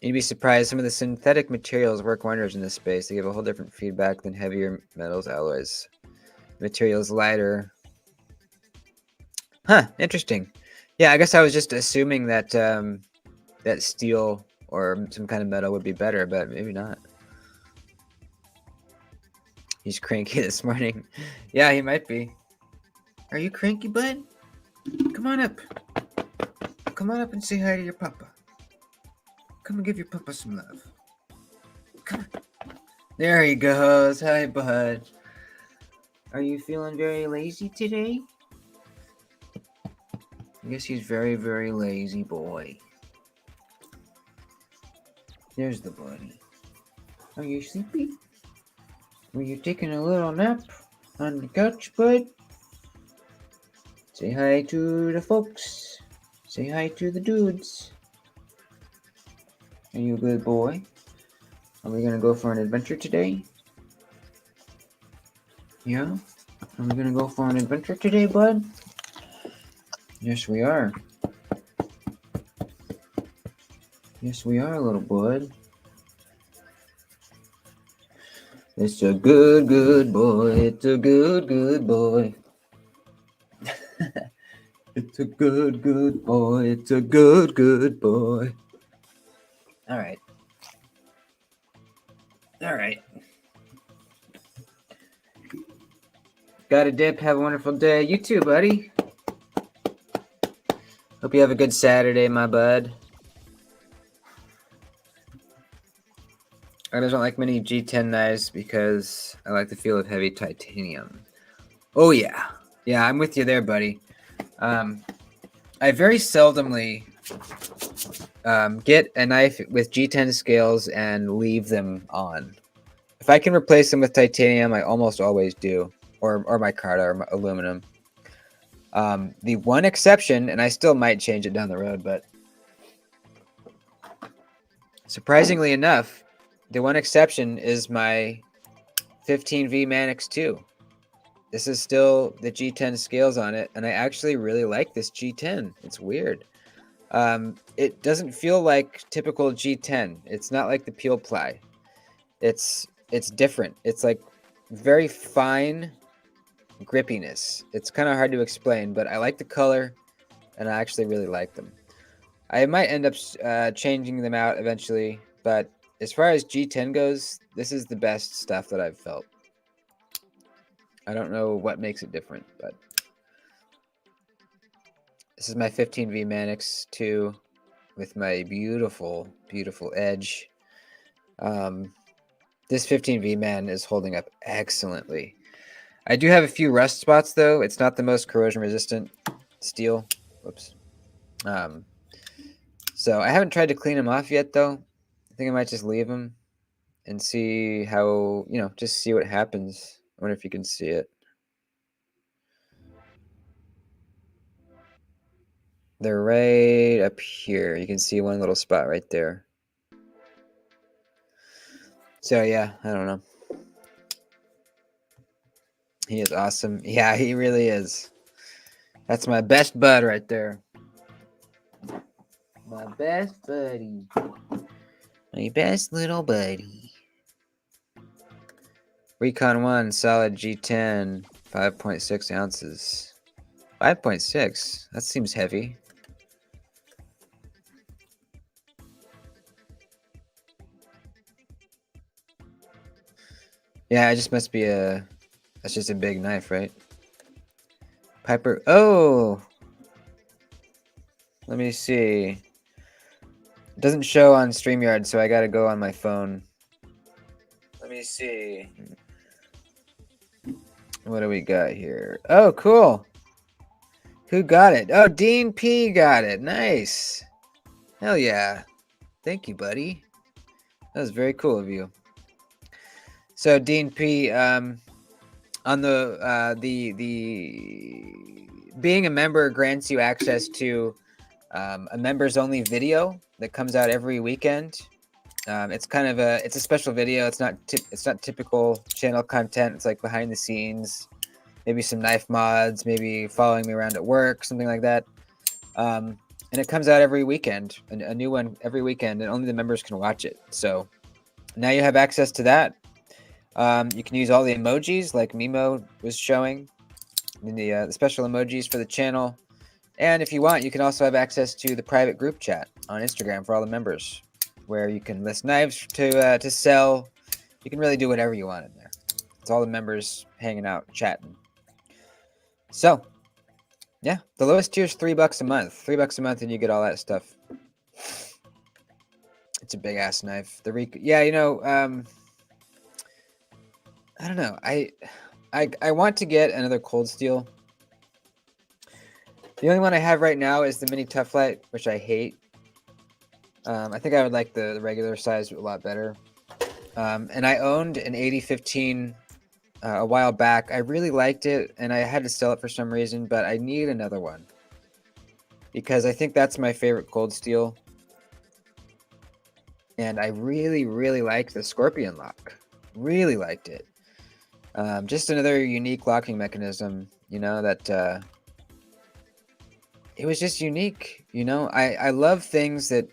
S1: You'd be surprised. Some of the synthetic materials work wonders in this space. They give a whole different feedback than heavier metals alloys. The material's lighter. Huh, interesting. Yeah, I guess I was just assuming that that steel or some kind of metal would be better, but maybe not. He's cranky this morning. Yeah, he might be. Are you cranky, bud? Come on up. Come on up and say hi to your papa. Come and give your papa some love. Come on. There he goes. Hi, bud. Are you feeling very lazy today? I guess he's very, very lazy boy. There's the buddy. Are you sleepy? Were you taking a little nap on the couch, bud? Say hi to the folks. Say hi to the dudes. Are you a good boy? Are we gonna go for an adventure today? Yeah? Are we gonna go for an adventure today, bud? Yes, we are. Yes, we are, little bud. It's a good, good boy. It's a good, good boy. It's a good, good boy. It's a good, good boy. All right. All right. Got a dip. Have a wonderful day. You too, buddy. Hope you have a good Saturday, my bud. I just don't like many G10 knives because I like the feel of heavy titanium. Oh, yeah. Yeah, I'm with you there, buddy. I very seldomly get a knife with G10 scales and leave them on. If I can replace them with titanium, I almost always do, or micarta or aluminum. The one exception, and I still might change it down the road, but surprisingly enough, the one exception is my 15V Manix 2. This is still the G10 scales on it, and I actually really like this G10. It's weird. It doesn't feel like typical G10. It's not like the peel ply. It's different. It's like very fine grippiness. It's kind of hard to explain, but I like the color, and I actually really like them. I might end up changing them out eventually, but as far as G10 goes, this is the best stuff that I've felt. I don't know what makes it different, but this is my 15V Manix 2 with my beautiful, beautiful edge. This 15V man is holding up excellently. I do have a few rust spots, though. It's not the most corrosion-resistant steel. Whoops. So I haven't tried to clean them off yet, though. I think I might just leave them and see how, just see what happens. I wonder if you can see it. They're right up here. You can see one little spot right there. So, yeah, I don't know. He is awesome. Yeah, he really is. That's my best bud right there. My best buddy. My best little buddy. Recon 1, solid G10, 5.6 ounces. 5.6? That seems heavy. Yeah, it just must be that's just a big knife, right? Piper, oh! Let me see. It doesn't show on StreamYard, so I gotta go on my phone. Let me see. What do we got here? Oh, cool. Who got it? Oh, Dean P got it. Nice. Hell yeah. Thank you, buddy. That was very cool of you. So, Dean P, on the being a member grants you access to a members only video that comes out every weekend. It's kind of a special video. It's not typical channel content. It's like behind the scenes, maybe some knife mods, maybe following me around at work, something like that. And it comes out every weekend, a new one every weekend, and only the members can watch it. So now you have access to that. You can use all the emojis like Mimo was showing, the special emojis for the channel. And if you want, you can also have access to the private group chat on Instagram for all the members, where you can list knives to sell. You can really do whatever you want in there. It's all the members hanging out, chatting. So, yeah, the lowest tier is $3 a month. $3 a month, and you get all that stuff. It's a big ass knife. Yeah, I don't know. I want to get another cold steel. The only one I have right now is the mini Tough Light, which I hate. I think I would like the regular size a lot better. And I owned an 8015 a while back. I really liked it, and I had to sell it for some reason, but I need another one because I think that's my favorite cold steel. And I really, really liked the Scorpion lock. Really liked it. Just another unique locking mechanism, that it was just unique, you know. I love things that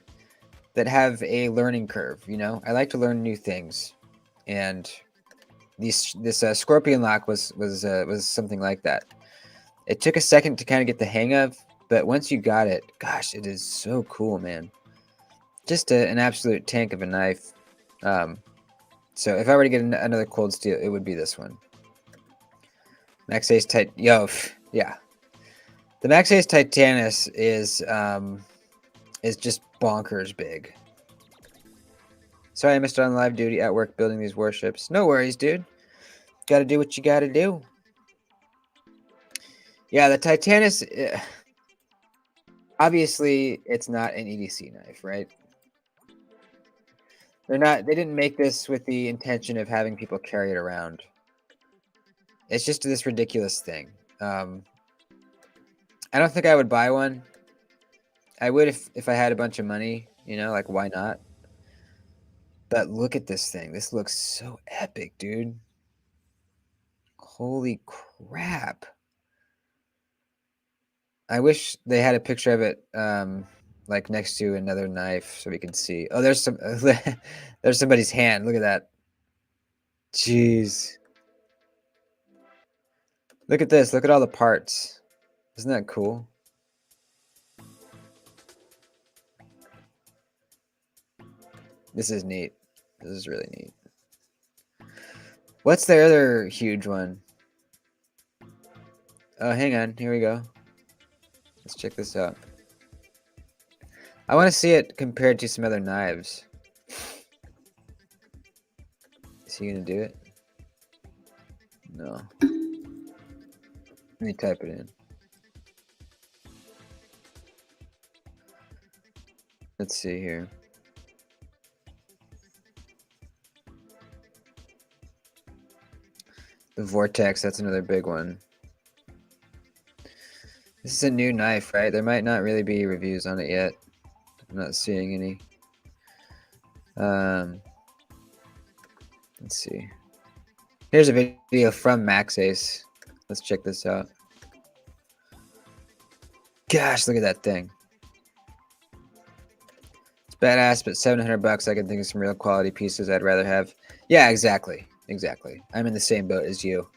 S1: have a learning curve, you know. I like to learn new things, and this scorpion lock was something like that. It took a second to kind of get the hang of, but once you got it, gosh, it is so cool, man. Just an absolute tank of a knife. So if I were to get another cold steel, it would be this one. Max Ace yeah. The Max Ace Titanus is just bonkers big. Sorry I missed on live duty at work building these warships. No worries, dude. Gotta do what you gotta do. Yeah, the Titanus, obviously, it's not an EDC knife, right? They didn't make this with the intention of having people carry it around. It's just this ridiculous thing. I don't think I would buy one. I would if I had a bunch of money, you know, like why not? But look at this thing. This looks so epic, dude. Holy crap. I wish they had a picture of it like next to another knife so we could see. Oh, there's there's somebody's hand. Look at that. Jeez. Look at this. Look at all the parts. Isn't that cool? This is neat. This is really neat. What's the other huge one? Oh, hang on. Here we go. Let's check this out. I want to see it compared to some other knives. Is he going to do it? No. Let me type it in. Let's see here. The Vortex, that's another big one. This is a new knife, right? There might not really be reviews on it yet. I'm not seeing any. Let's see. Here's a video from Max Ace. Let's check this out. Gosh, look at that thing. It's badass, but $700 I can think of some real quality pieces I'd rather have. Yeah, exactly. Exactly. I'm in the same boat as you.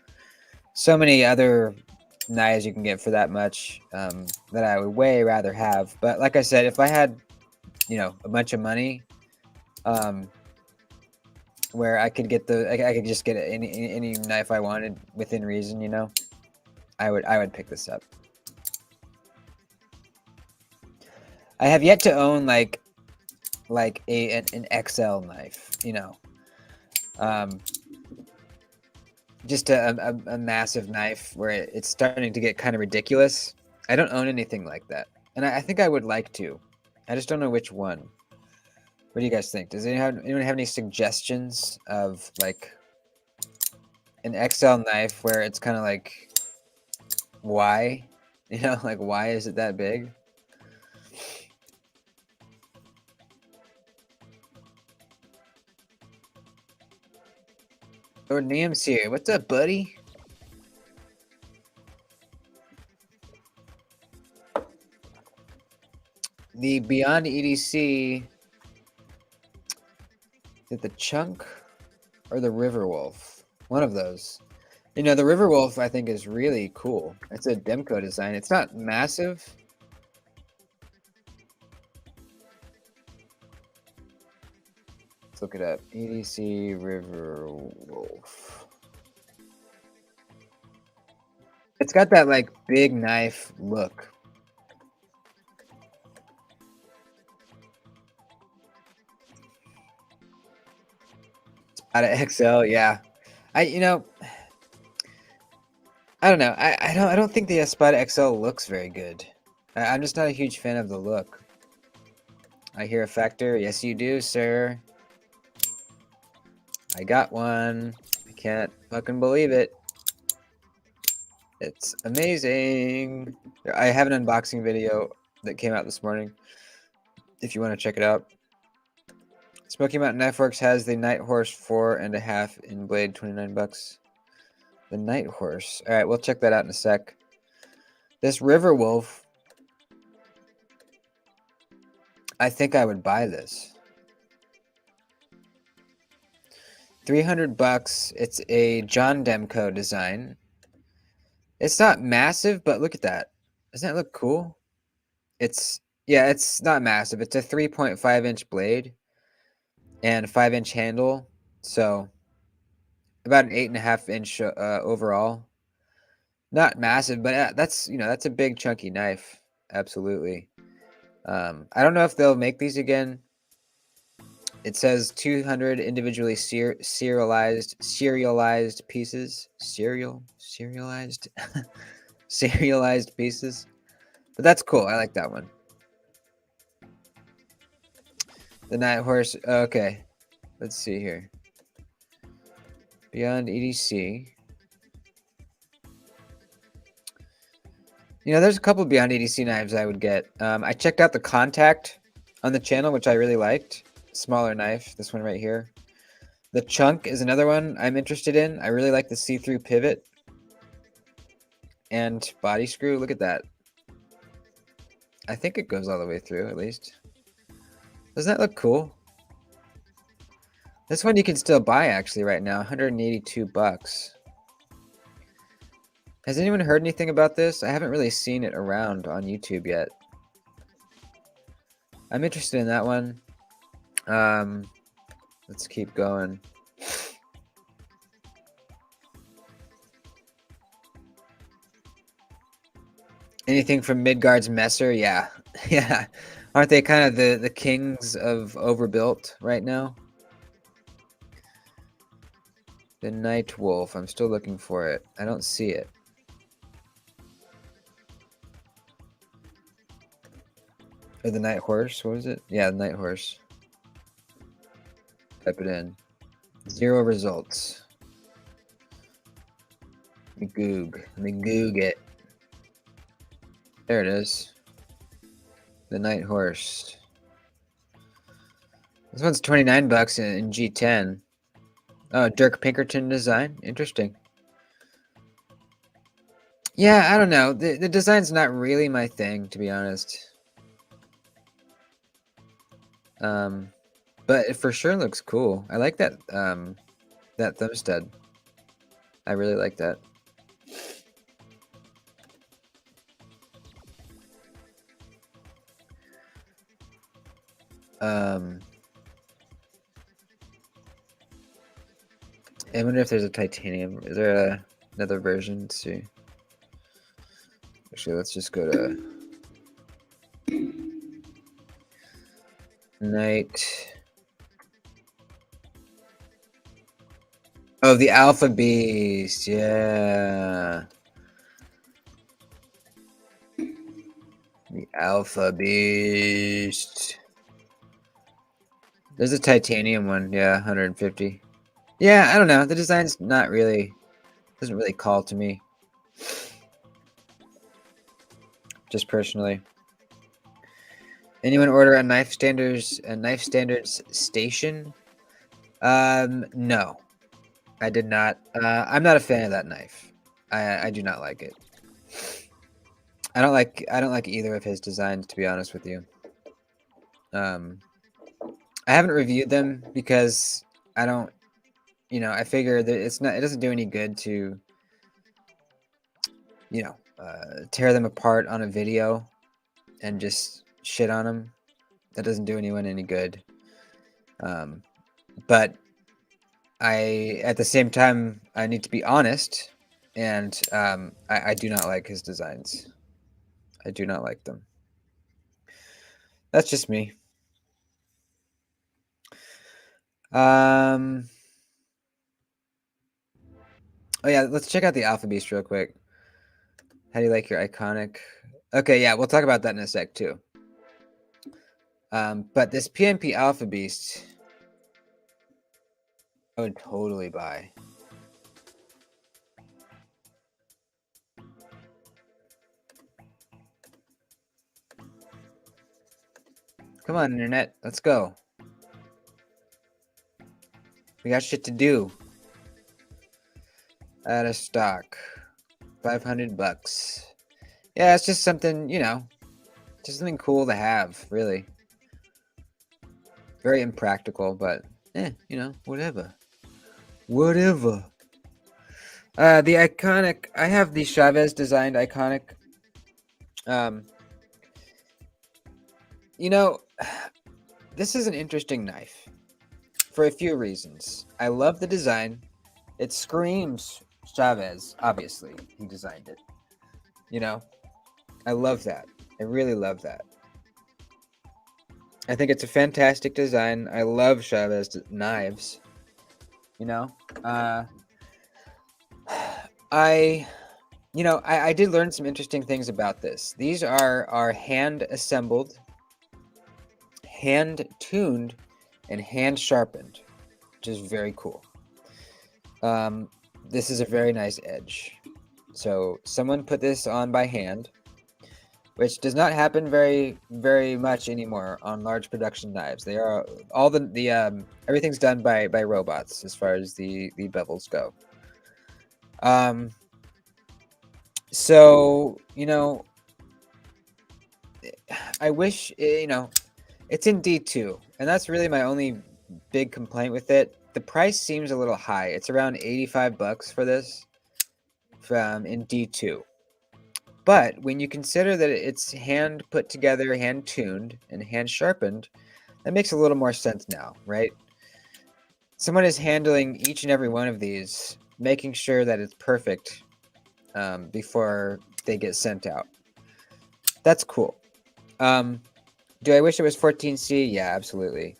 S1: So many other knives you can get for that much that I would way rather have. But like I said, if I had, you know, a bunch of money, where I could get I could just get any knife I wanted within reason, you know, I would pick this up. I have yet to own like an XL knife, you know, just a massive knife where it's starting to get kind of ridiculous. I don't own anything like that, and I think I would like to. I just don't know which one. What do you guys think? Does anyone have any suggestions of like an XL knife where it's kind of like, why? You know, like why is it that big? Lord Niam's here. What's up, buddy? The Beyond EDC, is it the Chunk or the River Wolf? One of those. You know, the River Wolf I think is really cool. It's a Demco design. It's not massive. Let's look it up. EDC River Wolf. It's got that like big knife look. Out of XL, yeah. You know, I don't know. I don't think the Espada XL looks very good. I'm just not a huge fan of the look. I hear a factor. Yes, you do, sir. I got one. I can't fucking believe it. It's amazing. I have an unboxing video that came out this morning, if you want to check it out. Smoky Mountain Knife Works has the Night Horse 4.5 in blade, $29. The Night Horse. All right, we'll check that out in a sec. This River Wolf I think I would buy this. 300 bucks. It's a John Demko design. It's not massive, but look at that. Doesn't that look cool? Yeah, it's not massive. It's a 3.5-inch blade and a 5-inch handle. So about an 8.5-inch overall. Not massive, but that's a big chunky knife. Absolutely. I don't know if they'll make these again. It says 200 individually serialized pieces. Serialized serialized pieces. But that's cool. I like that one. The Night Horse. Okay. Let's see here. Beyond EDC. There's a couple Beyond EDC knives I would get. I checked out the Contact on the channel, which I really liked. Smaller knife. This one right here. The Chunk is another one I'm interested in. I really like the see-through pivot and body screw. Look at that. I think it goes all the way through, at least. Doesn't that look cool? This one you can still buy, actually, right now. 182 bucks. Has anyone heard anything about this? I haven't really seen it around on YouTube yet. I'm interested in that one. Let's keep going. Anything from Midgard's Messer? Yeah. Yeah. Aren't they kind of the kings of overbuilt right now? The Night Wolf. I'm still looking for it. I don't see it. Or the Night Horse. What was it? Yeah, the Night Horse. Type it in. 0 results. Let me goog it. There it is. The Night Horse. This one's 29 bucks in G10. Oh, Dirk Pinkerton design. Interesting. Yeah, I don't know. The design's not really my thing, to be honest. But it for sure looks cool. I like that that thumb stud. I really like that. I wonder if there's a titanium. Is there another version? Let's see. Actually, let's just go to Night. Oh, the Alpha Beast. Yeah. The Alpha Beast. There's a titanium one. Yeah, 150. Yeah, I don't know. The design's not really, doesn't really call to me. Just personally. Anyone order a knife standards station? No, I did not. I'm not a fan of that knife. I do not like it. I don't like either of his designs, to be honest with you. I haven't reviewed them because I don't, I figure that it doesn't do any good to, tear them apart on a video and just shit on them. That doesn't do anyone any good. But at the same time, I need to be honest, and I do not like his designs. I do not like them. That's just me. Oh yeah, let's check out the Alpha Beast real quick. How do you like your iconic? Okay, yeah, we'll talk about that in a sec too. But this PMP Alpha Beast, I would totally buy. Come on, internet, let's go. We got shit to do. Out of stock. 500 bucks. Yeah, it's just something, just something cool to have, really. Very impractical, but whatever. Whatever. The iconic. I have the Chavez designed iconic. Um, you know, this is an interesting knife for a few reasons. I love the design. It screams Chavez. Obviously, he designed it. I love that. I really love that. I think it's a fantastic design. I love Chavez knives. Uh, I I did learn some interesting things about this. These are hand assembled, hand tuned, and hand sharpened, which is very cool. This is a very nice edge. So someone put this on by hand, which does not happen very much anymore on large production knives. They are all the everything's done by robots as far as the bevels go. So I wish it's in D2, and that's really my only big complaint with it. The price seems a little high. It's around $85 for this in D2. But when you consider that it's hand put together, hand tuned, and hand sharpened, that makes a little more sense now, right? Someone is handling each and every one of these, making sure that it's perfect before they get sent out. That's cool. Do I wish it was 14C? Yeah, absolutely.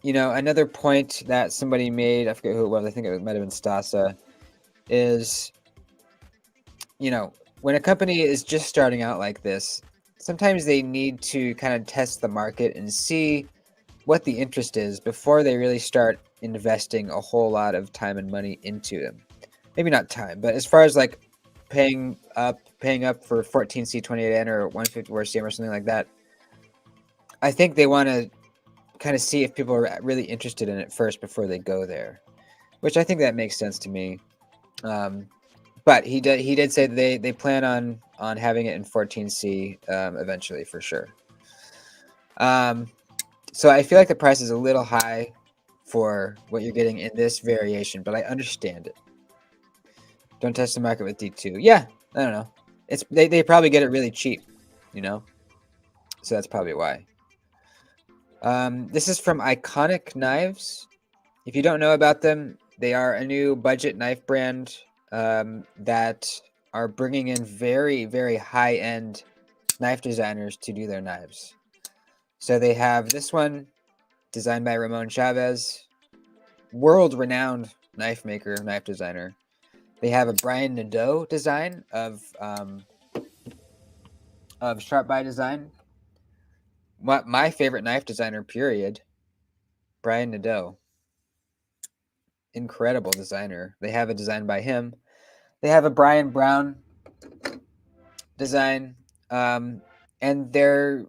S1: Another point that somebody made, I forget who it was, I think it might have been Stasa, is, when a company is just starting out like this, sometimes they need to kind of test the market and see what the interest is before they really start investing a whole lot of time and money into them. Maybe not time, but as far as like paying up for 14C 28N or 150 RCM or something like that, I think they want to kind of see if people are really interested in it first before they go there, which I think that makes sense to me. But he did say that they plan on having it in 14C eventually for sure. So I feel like the price is a little high for what you're getting in this variation, but I understand it. Don't test the market with D2. Yeah, I don't know. They probably get it really cheap, so that's probably why. This is from Iconic Knives. If you don't know about them, they are a new budget knife brand that are bringing in very, very high-end knife designers to do their knives. So they have this one designed by Ramon Chavez, world-renowned knife maker, knife designer. They have a Brian Nadeau design of Sharp by Design. My favorite knife designer, period. Brian Nadeau. Incredible designer. They have a design by him. They have a Brian Brown design. And they're,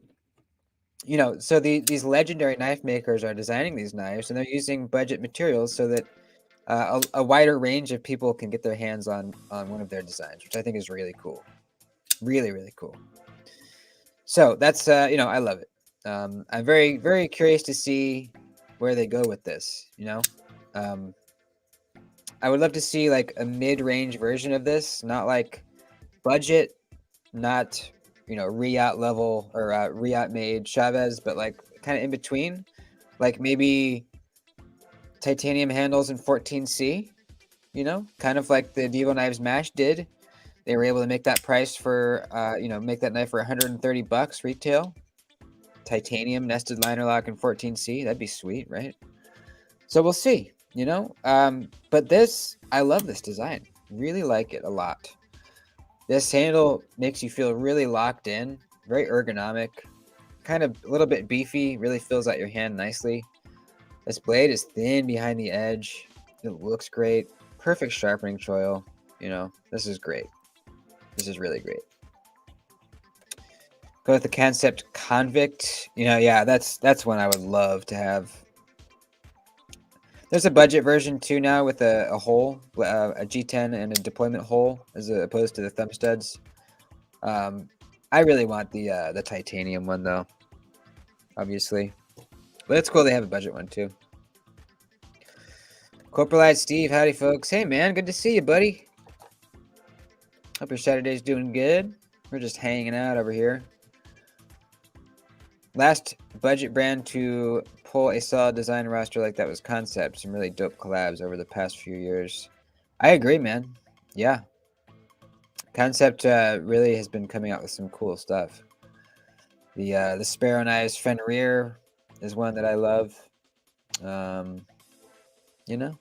S1: so these legendary knife makers are designing these knives, and they're using budget materials so that a wider range of people can get their hands on one of their designs, which I think is really cool. Really, really cool. So that's, I love it. I'm very, very curious to see where they go with this, I would love to see like a mid-range version of this, not like budget, not, Riot level or Riot made Chavez, but like kind of in between, like maybe titanium handles in 14C, kind of like the Devo Knives Mash did. They were able to make that price for, make that knife for $130 retail. Titanium nested liner lock in 14C. That'd be sweet, right? So we'll see, But this, I love this design. Really like it a lot. This handle makes you feel really locked in, very ergonomic, kind of a little bit beefy, really fills out your hand nicely. This blade is thin behind the edge. It looks great. Perfect sharpening choil. This is great. This is really great. Go with the Concept Convict. Yeah, that's one I would love to have. There's a budget version too now with a hole, a G10 and a deployment hole as opposed to the thumb studs. I really want the titanium one though. obviously. But it's cool they have a budget one too. Corporalite Steve, howdy folks. Hey man, good to see you, buddy. Hope your Saturday's doing good. We're just hanging out over here. Last budget brand to pull a solid design roster like that was Concept. Some really dope collabs over the past few years. I agree, man. Yeah. Concept really has been coming out with some cool stuff. The Sparrow Knives Fenrir is one that I love. You know.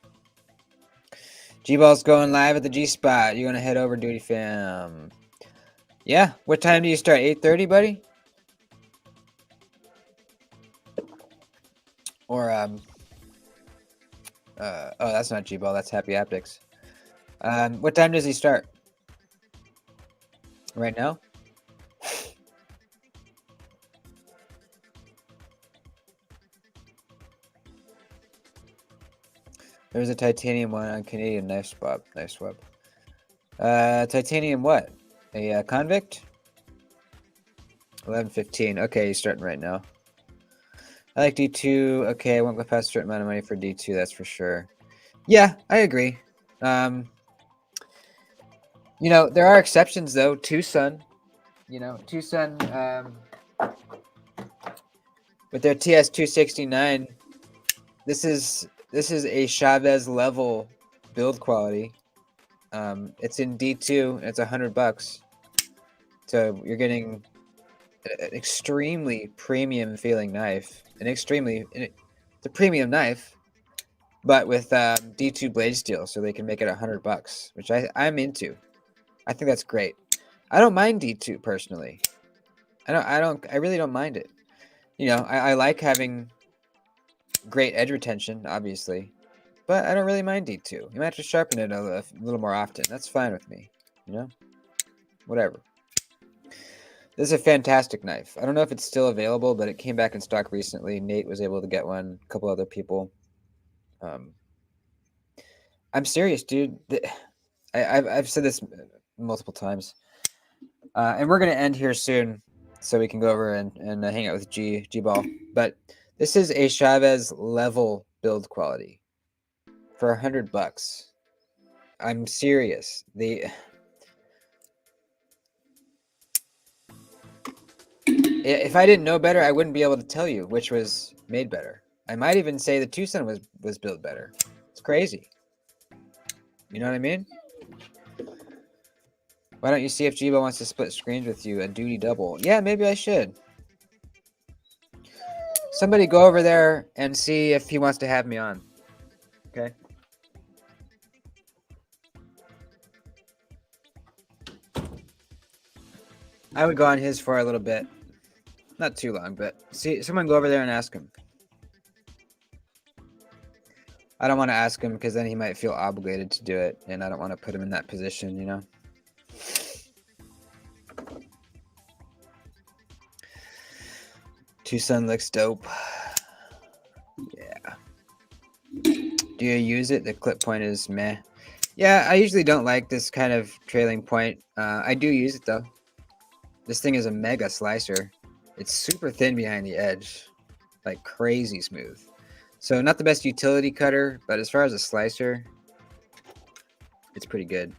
S1: G-Ball's going live at the G-Spot. You want to head over, Doody fam? Yeah. What time do you start? 8:30, buddy? Or oh, that's not G-Ball. That's Happy Haptics. What time does he start? Right now? There's a titanium one on Canadian Knife Swap. Titanium what? A convict? 11.15. Okay, he's starting right now. I like D2. Okay, I won't go past a certain amount of money for D2, that's for sure. Yeah, I agree. You know, there are exceptions though. Tucson. You know, Tucson with their TS269. This is a Chavez level build quality. It's in D2. It's $100. So you're getting an extremely premium feeling knife. It's a premium knife, but with D2 blade steel, so they can make it $100, which I'm into. I think that's great. I don't mind D2 personally. I really don't mind it. You know, I like having great edge retention, obviously, but I don't really mind D2. You might have to sharpen it a little more often. That's fine with me. You know, whatever. This is a fantastic knife. I don't know if it's still available, but it came back in stock recently. Nate was able to get one. A couple other people. I'm serious, dude. I've said this multiple times, and we're gonna end here soon, so we can go over and hang out with G Ball. But this is a Chavez level build quality for $100. I'm serious. If I didn't know better, I wouldn't be able to tell you which was made better. I might even say the Tucson was built better. It's crazy. You know what I mean? Why don't you see if Jibo wants to split screens with you? A Doody double. Yeah, maybe I should. Somebody go over there and see if he wants to have me on. Okay. I would go on his for a little bit. Not too long, but see, someone go over there and ask him. I don't want to ask him because then he might feel obligated to do it, and I don't want to put him in that position, you know? Tucson looks dope. Yeah. Do you use it? The clip point is meh. Yeah, I usually don't like this kind of trailing point. I do use it though. This thing is a mega slicer. It's super thin behind the edge, like crazy smooth. So not the best utility cutter, but as far as a slicer, it's pretty good.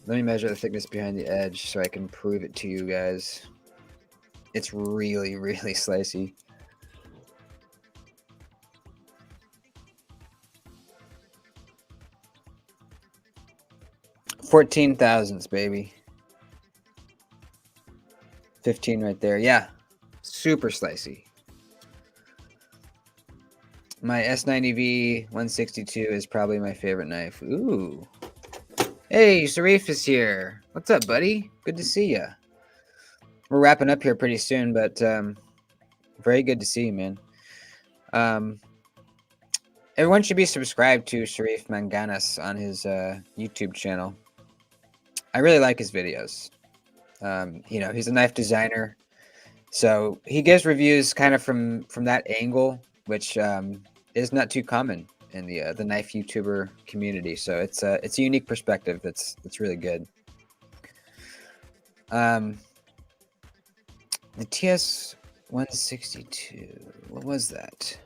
S1: Let me measure the thickness behind the edge so I can prove it to you guys. It's really, really slicey. 14 thousandths, baby. 15 right there. Yeah, super slicey. My S90V 162 is probably my favorite knife. Ooh. Hey, Sharif is here. What's up, buddy? Good to see ya. We're wrapping up here pretty soon, but very good to see you, man. Everyone should be subscribed to Sharif Manganas on his YouTube channel. I really like his videos. You know, he's a knife designer, so he gives reviews kind of from that angle, which is not too common in the knife YouTuber community. So it's a unique perspective. That's really good. The 162. What was that?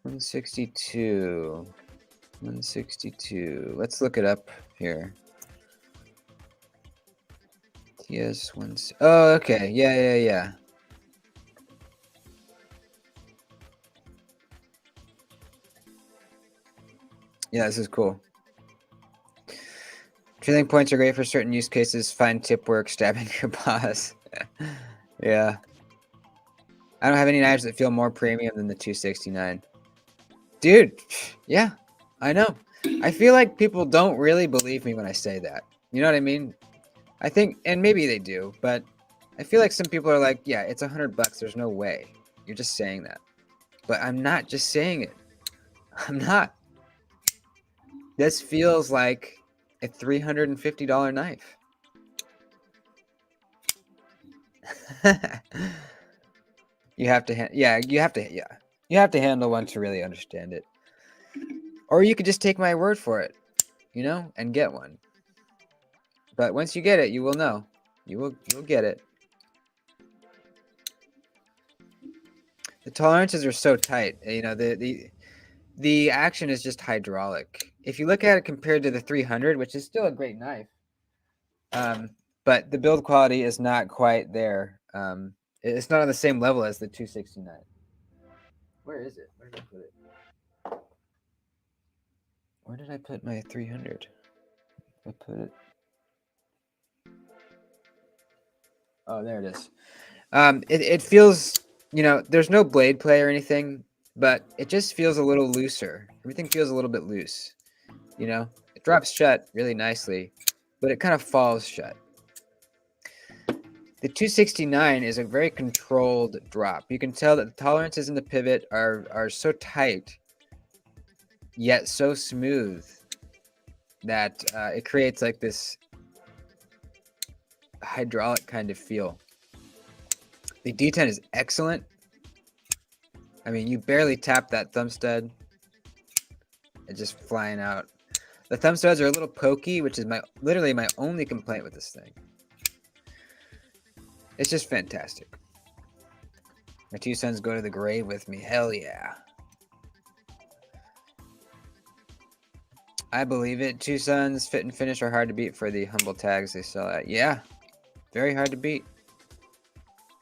S1: 162. 162. Let's look it up here. TS1. Oh, okay. Yeah. Yeah, this is cool. Trailing points are great for certain use cases. Fine tip work, stabbing your boss. Yeah. I don't have any knives that feel more premium than the 269. Dude, yeah, I know. I feel like people don't really believe me when I say that. You know what I mean? I think, and maybe they do, but I feel like some people are like, yeah, it's $100. There's no way. You're just saying that. But I'm not just saying it. I'm not. This feels like a $350 knife. You have to, you have to handle one to really understand it. Or you could just take my word for it, and get one. But once you get it, you will know. You'll get it. The tolerances are so tight. The action is just hydraulic. If you look at it compared to the 300, which is still a great knife, but the build quality is not quite there. It's not on the same level as the 269. Where is it? Where did I put it? Where did I put my 300? I put it. Oh, there it is. It feels, there's no blade play or anything, but it just feels a little looser. Everything feels a little bit loose. It drops shut really nicely, but it kind of falls shut. The 269 is a very controlled drop. You can tell that the tolerances in the pivot are so tight, yet so smooth that it creates like this hydraulic kind of feel. The D10 is excellent. I mean, you barely tap that thumb stud. It's just flying out. The thumb studs are a little pokey, which is literally my only complaint with this thing. It's just fantastic. My two sons go to the grave with me. Hell yeah. I believe it. Two sons, fit and finish are hard to beat for the humble tags they sell at. Yeah, very hard to beat.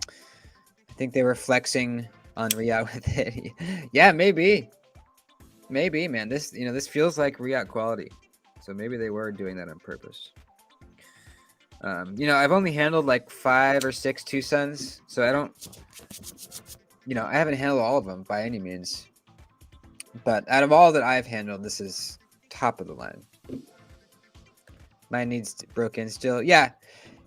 S1: I think they were flexing on Riyadh with it. Yeah, maybe. Maybe, man. This feels like Riyadh quality. So maybe they were doing that on purpose. I've only handled like 5 or 6 two sons, so I don't, I haven't handled all of them by any means. But out of all that I've handled, this is top of the line. Mine needs broken still. Yeah,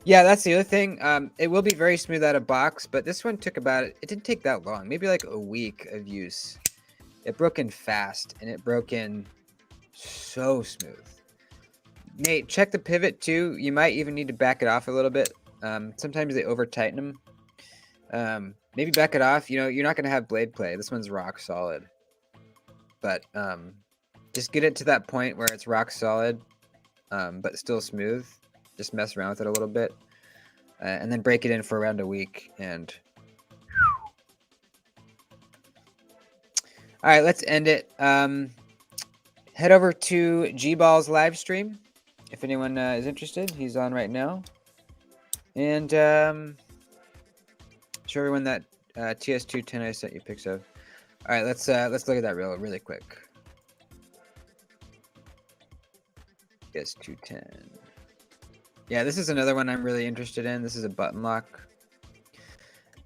S1: that's the other thing. It will be very smooth out of box, but this one took it didn't take that long, maybe like a week of use. It broke in fast, and it broke in so smooth. Nate, check the pivot too. You might even need to back it off a little bit. Sometimes they over tighten them. Maybe back it off. You're not going to have blade play. This one's rock solid. But just get it to that point where it's rock solid, but still smooth. Just mess around with it a little bit. And then break it in for around a week. And all right, let's end it. Head over to G-Ball's live stream if anyone is interested. He's on right now. And show everyone that TS210 I sent you pics of. All right, let's look at that really quick. TS210. Yeah, this is another one I'm really interested in. This is a button lock.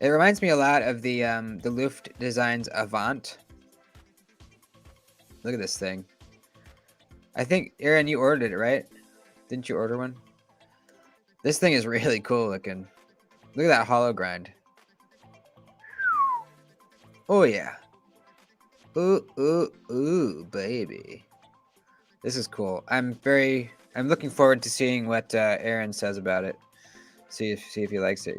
S1: It reminds me a lot of the Luft Designs Avant. Look at this thing. I think, Aaron, you ordered it, right? Didn't you order one? This thing is really cool looking. Look at that hollow grind. Oh, yeah. Ooh, baby. This is cool. I'm looking forward to seeing what Aaron says about it. See if he likes it,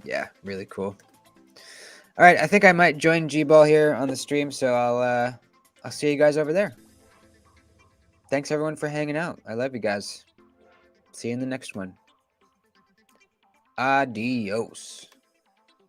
S1: Yeah, really cool. All right, I think I might join G-Ball here on the stream, so I'll see you guys over there. Thanks everyone for hanging out. I love you guys. See you in the next one. Adios.